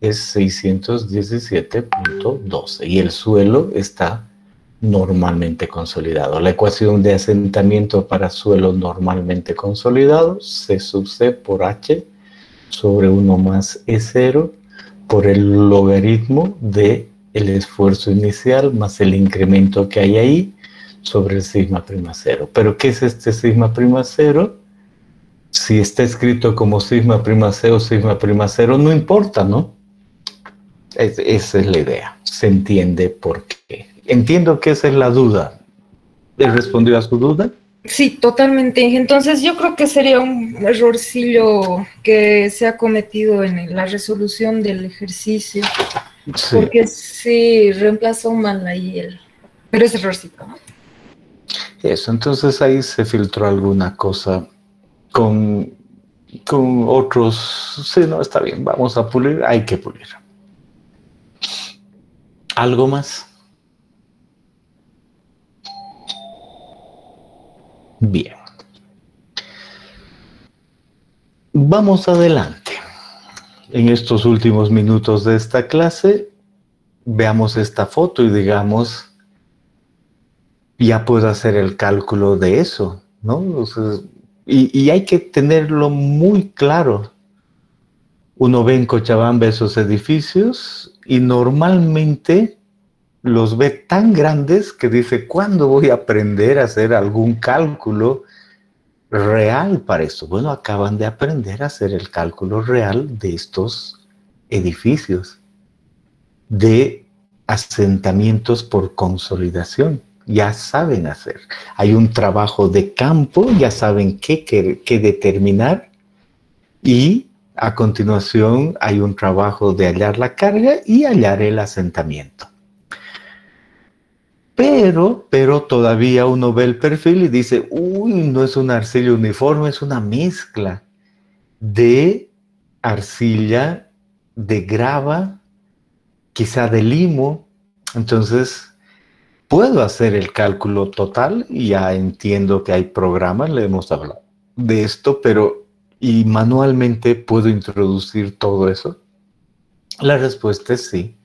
es 617.12 y el suelo está normalmente consolidado. La ecuación de asentamiento para suelo normalmente consolidado, C sub C por H sobre 1 más E0 por el logaritmo de el esfuerzo inicial más el incremento que hay ahí sobre el sigma prima 0. ¿Pero qué es este sigma prima 0? Si está escrito como sigma prima C o sigma prima 0, no importa, ¿no? Esa es la idea. Se entiende por qué. Entiendo que esa es la duda. ¿Le respondió a su duda? Sí, totalmente. Entonces yo creo que sería un errorcillo que se ha cometido en la resolución del ejercicio. Sí. Porque sí, reemplazó mal ahí pero es errorcito, ¿no? Eso, entonces ahí se filtró alguna cosa con con otros, sí, no, está bien, vamos a pulir, hay que pulir. ¿Algo más? Bien. Vamos adelante. En estos últimos minutos de esta clase, veamos esta foto y digamos, ya puedo hacer el cálculo de eso, ¿no? O sea, y hay que tenerlo muy claro. Uno ve en Cochabamba esos edificios y normalmente los ve tan grandes que dice, ¿cuándo voy a aprender a hacer algún cálculo real para esto? Bueno, acaban de aprender a hacer el cálculo real de estos edificios, de asentamientos por consolidación. Ya saben hacer. Hay un trabajo de campo, ya saben qué determinar, y a continuación hay un trabajo de hallar la carga y hallar el asentamiento. Pero todavía uno ve el perfil y dice, uy, no es una arcilla uniforme, es una mezcla de arcilla, de grava, quizá de limo. Entonces, puedo hacer el cálculo total y ya entiendo que hay programas, le hemos hablado de esto, pero ¿y manualmente puedo introducir todo eso? La respuesta es sí.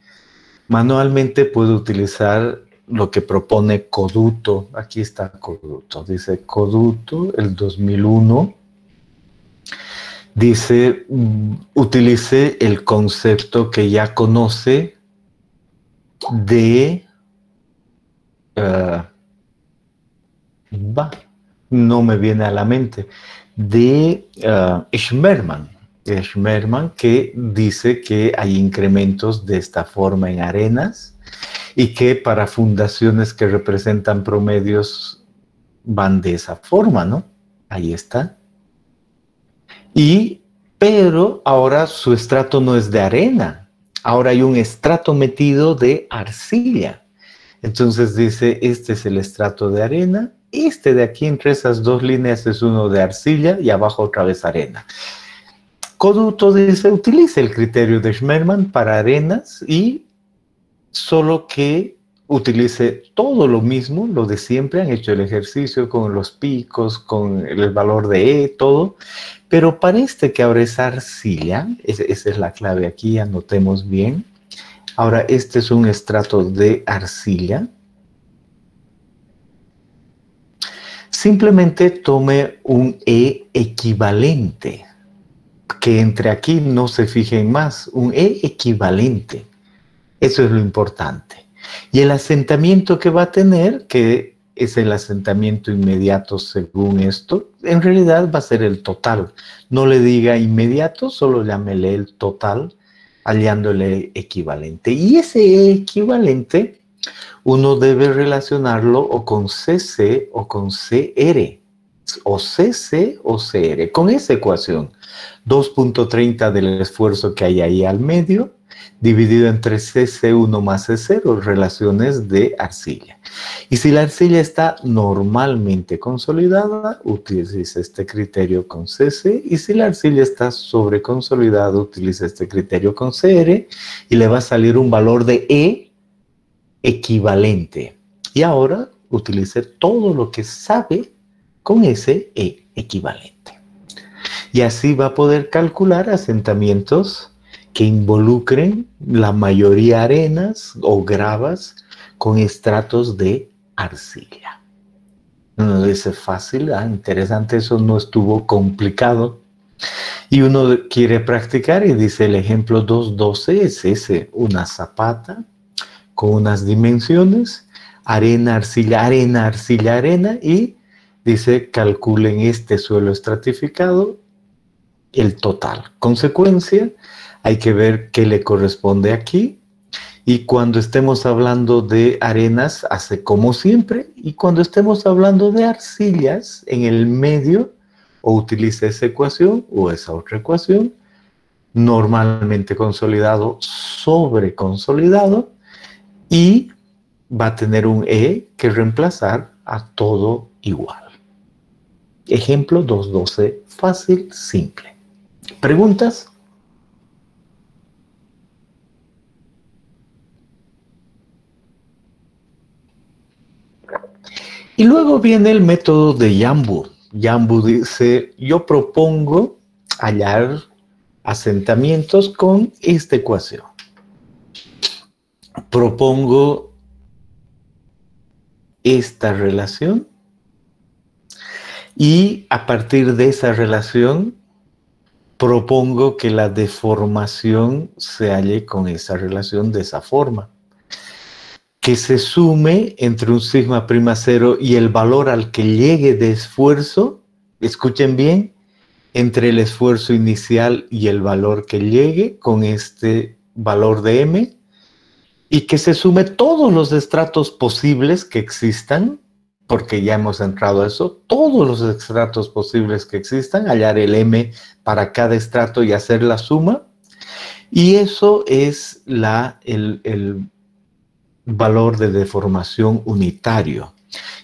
Manualmente puedo utilizar lo que propone Coduto. Aquí está Coduto. Dice Coduto, el 2001. Dice, utilice el concepto que ya conoce de... no me viene a la mente, de Schmermann, que dice que hay incrementos de esta forma en arenas y que para fundaciones que representan promedios van de esa forma, ¿no? Ahí está. Pero ahora su estrato no es de arena, ahora hay un estrato metido de arcilla. Entonces dice, este es el estrato de arena, este de aquí entre esas dos líneas es uno de arcilla y abajo otra vez arena. Coduto dice, utilice el criterio de Schmermann para arenas y solo que utilice todo lo mismo, lo de siempre, han hecho el ejercicio con los picos, con el valor de E, todo, pero parece que ahora es arcilla, esa es la clave aquí, anotemos bien. Ahora, este es un estrato de arcilla. Simplemente tome un E equivalente, que entre aquí no se fijen más, un E equivalente. Eso es lo importante. Y el asentamiento que va a tener, que es el asentamiento inmediato según esto, en realidad va a ser el total. No le diga inmediato, solo llámele el total, hallándole equivalente. Y ese equivalente uno debe relacionarlo o con CC o con CR, o CC o CR, con esa ecuación. 2.30 del esfuerzo que hay ahí al medio, dividido entre CC1 más C0, relaciones de arcilla. Y si la arcilla está normalmente consolidada, utiliza este criterio con CC, y si la arcilla está sobreconsolidada, utiliza este criterio con CR, y le va a salir un valor de E equivalente. Y ahora utilice todo lo que sabe con ese E equivalente. Y así va a poder calcular asentamientos que involucren la mayoría arenas o gravas con estratos de arcilla. Uno dice fácil, interesante, eso no estuvo complicado. Y uno quiere practicar y dice el ejemplo 2.12 es ese, una zapata con unas dimensiones, arena, arcilla, arena, arcilla, arena, y dice calculen este suelo estratificado, el total. Consecuencia, hay que ver qué le corresponde aquí, y cuando estemos hablando de arenas, hace como siempre, y cuando estemos hablando de arcillas, en el medio, o utiliza esa ecuación o esa otra ecuación, normalmente consolidado, sobre consolidado, y va a tener un E que reemplazar a todo igual. Ejemplo 2.12, fácil, simple. ¿Preguntas? Y luego viene el método de Jambu. Jambu dice, yo propongo hallar asentamientos con esta ecuación. Propongo esta relación y a partir de esa relación propongo que la deformación se halle con esa relación de esa forma. Que se sume entre un sigma prima cero y el valor al que llegue de esfuerzo, escuchen bien, entre el esfuerzo inicial y el valor que llegue con este valor de m, y que se sume todos los estratos posibles que existan, porque ya hemos entrado a eso, todos los estratos posibles que existan, hallar el m para cada estrato y hacer la suma, y eso es el valor de deformación unitario.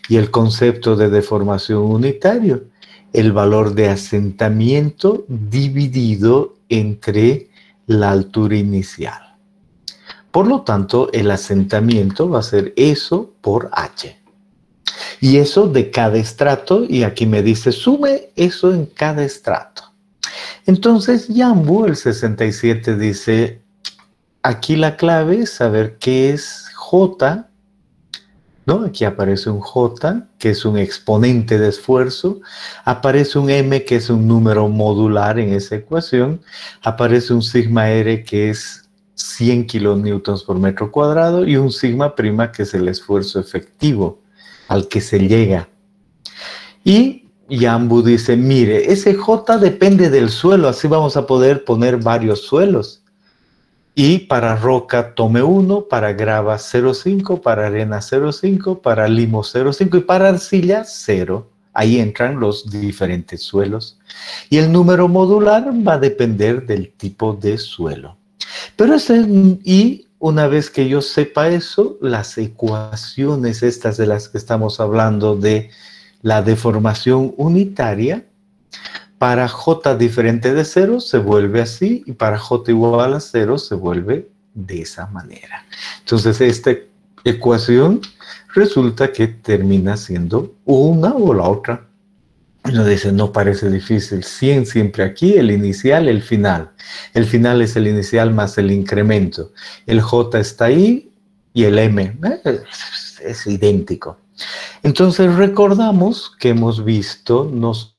Y el concepto de deformación unitario, el valor de asentamiento dividido entre la altura inicial. Por lo tanto, el asentamiento va a ser eso por h. Y eso de cada estrato, y aquí me dice, sume eso en cada estrato. Entonces, Jambu, el 67, dice, aquí la clave es saber qué es J, ¿no? Aquí aparece un J, que es un exponente de esfuerzo, aparece un M, que es un número modular en esa ecuación, aparece un sigma R, que es 100 kilonewtons por metro cuadrado, y un sigma prima, que es el esfuerzo efectivo al que se llega. Y Jambu dice, mire, ese J depende del suelo, así vamos a poder poner varios suelos. Y para roca tome 1, para grava 0,5, para arena 0,5, para limo 0,5 y para arcilla 0. Ahí entran los diferentes suelos. Y el número modular va a depender del tipo de suelo. Pero y una vez que yo sepa eso, las ecuaciones estas de las que estamos hablando de la deformación unitaria, para J diferente de 0 se vuelve así y para J igual a 0 se vuelve de esa manera. Entonces esta ecuación resulta que termina siendo una o la otra. Uno dice, no parece difícil, 100 siempre aquí, el inicial, el final. El final es el inicial más el incremento. El J está ahí y el M es idéntico. Entonces recordamos que hemos visto nosotros,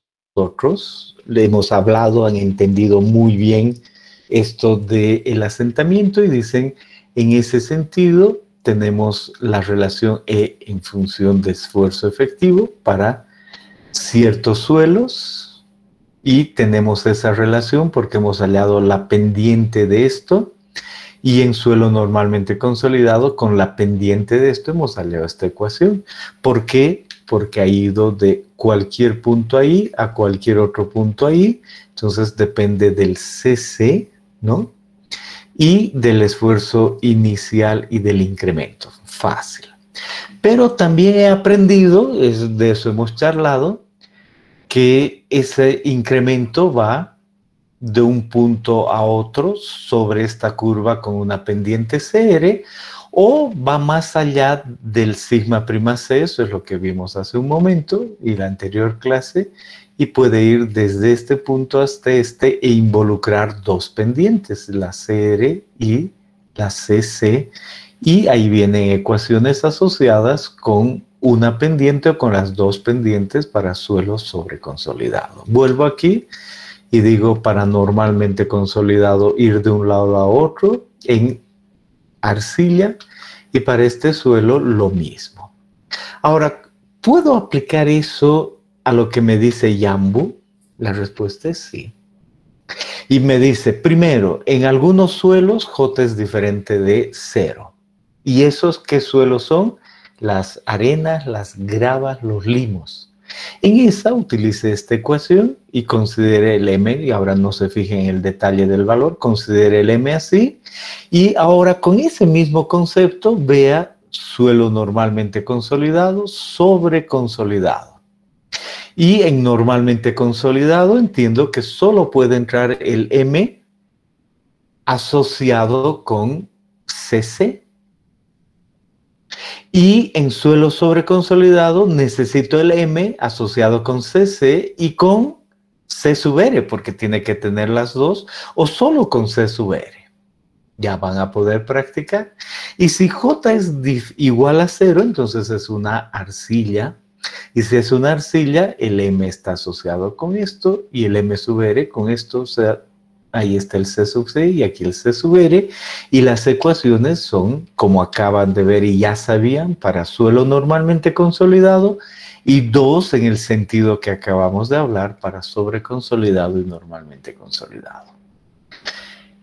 le hemos hablado, han entendido muy bien esto del asentamiento y dicen, en ese sentido, tenemos la relación E en función de esfuerzo efectivo para ciertos suelos y tenemos esa relación porque hemos hallado la pendiente de esto y en suelo normalmente consolidado con la pendiente de esto hemos hallado esta ecuación. ¿Por qué? Porque ha ido de cualquier punto ahí a cualquier otro punto ahí, entonces depende del CC, ¿no? Y del esfuerzo inicial y del incremento, fácil. Pero también he aprendido, de eso hemos charlado, que ese incremento va de un punto a otro sobre esta curva con una pendiente CR, o va más allá del sigma prima C, eso es lo que vimos hace un momento y la anterior clase, y puede ir desde este punto hasta este e involucrar dos pendientes, la CR y la CC, y ahí vienen ecuaciones asociadas con una pendiente o con las dos pendientes para suelo sobreconsolidado. Vuelvo aquí y digo para normalmente consolidado ir de un lado a otro en arcilla y para este suelo lo mismo. Ahora, ¿puedo aplicar eso a lo que me dice Jambu? La respuesta es sí. Y me dice, primero, en algunos suelos J es diferente de 0. ¿Y esos qué suelos son? Las arenas, las gravas, los limos. En esa utilice esta ecuación y considere el M, y ahora no se fijen en el detalle del valor, considere el M así, y ahora con ese mismo concepto vea suelo normalmente consolidado sobre consolidado. Y en normalmente consolidado entiendo que solo puede entrar el M asociado con CC. Y en suelo sobreconsolidado necesito el M asociado con CC y con C sub R, porque tiene que tener las dos, o solo con C sub R. Ya van a poder practicar. Y si J es igual a 0, entonces es una arcilla. Y si es una arcilla, el M está asociado con esto y el M sub R con esto. O sea, ahí está el C sub C y aquí el C sub R. Y las ecuaciones son, como acaban de ver y ya sabían, para suelo normalmente consolidado y 2 en el sentido que acabamos de hablar para sobreconsolidado y normalmente consolidado.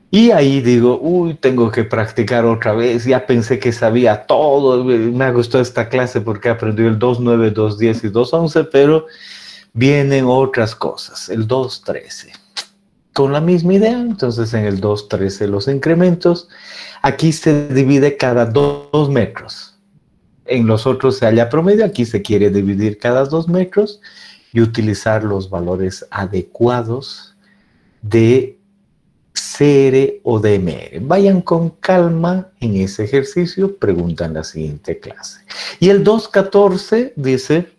Y ahí digo, uy, tengo que practicar otra vez, ya pensé que sabía todo, me gustó esta clase porque aprendí el 2.9, 2.10 y 2.11, pero vienen otras cosas, el 2.13. Con la misma idea, entonces en el 2.13 los incrementos, aquí se divide cada 2 metros. En los otros se halla promedio, aquí se quiere dividir cada 2 metros y utilizar los valores adecuados de CR o DMR. Vayan con calma en ese ejercicio, preguntan la siguiente clase. Y el 2.14 dice,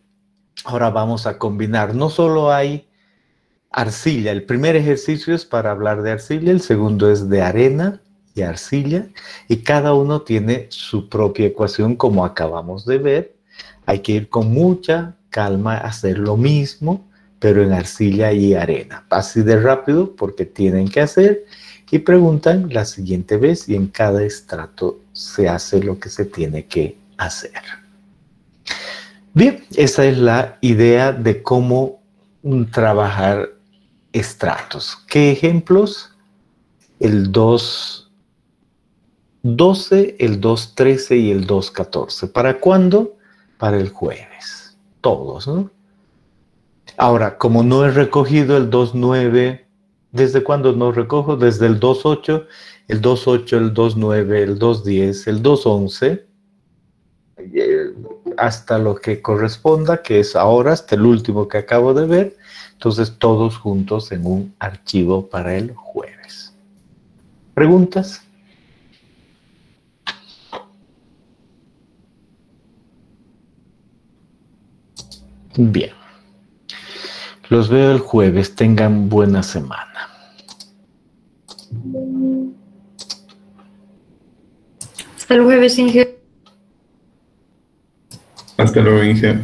ahora vamos a combinar, no solo hay arcilla, el primer ejercicio es para hablar de arcilla, el segundo es de arena y arcilla, y cada uno tiene su propia ecuación como acabamos de ver. Hay que ir con mucha calma a hacer lo mismo, pero en arcilla y arena. Así de rápido porque tienen que hacer y preguntan la siguiente vez y en cada estrato se hace lo que se tiene que hacer. Bien, esa es la idea de cómo trabajar estratos. ¿Qué ejemplos? El 2.12, el 2.13 y el 2.14. ¿Para cuándo? Para el jueves. Todos, ¿no? Ahora, como no he recogido el 2.9, ¿desde cuándo no recojo? Desde el 2.8, el 2.8, el 2.9, el 2.10, el 2.11, hasta lo que corresponda, que es ahora, hasta el último que acabo de ver. Entonces, todos juntos en un archivo para el jueves. ¿Preguntas? Bien. Los veo el jueves. Tengan buena semana. Hasta el jueves, Inge. Hasta luego, Inge.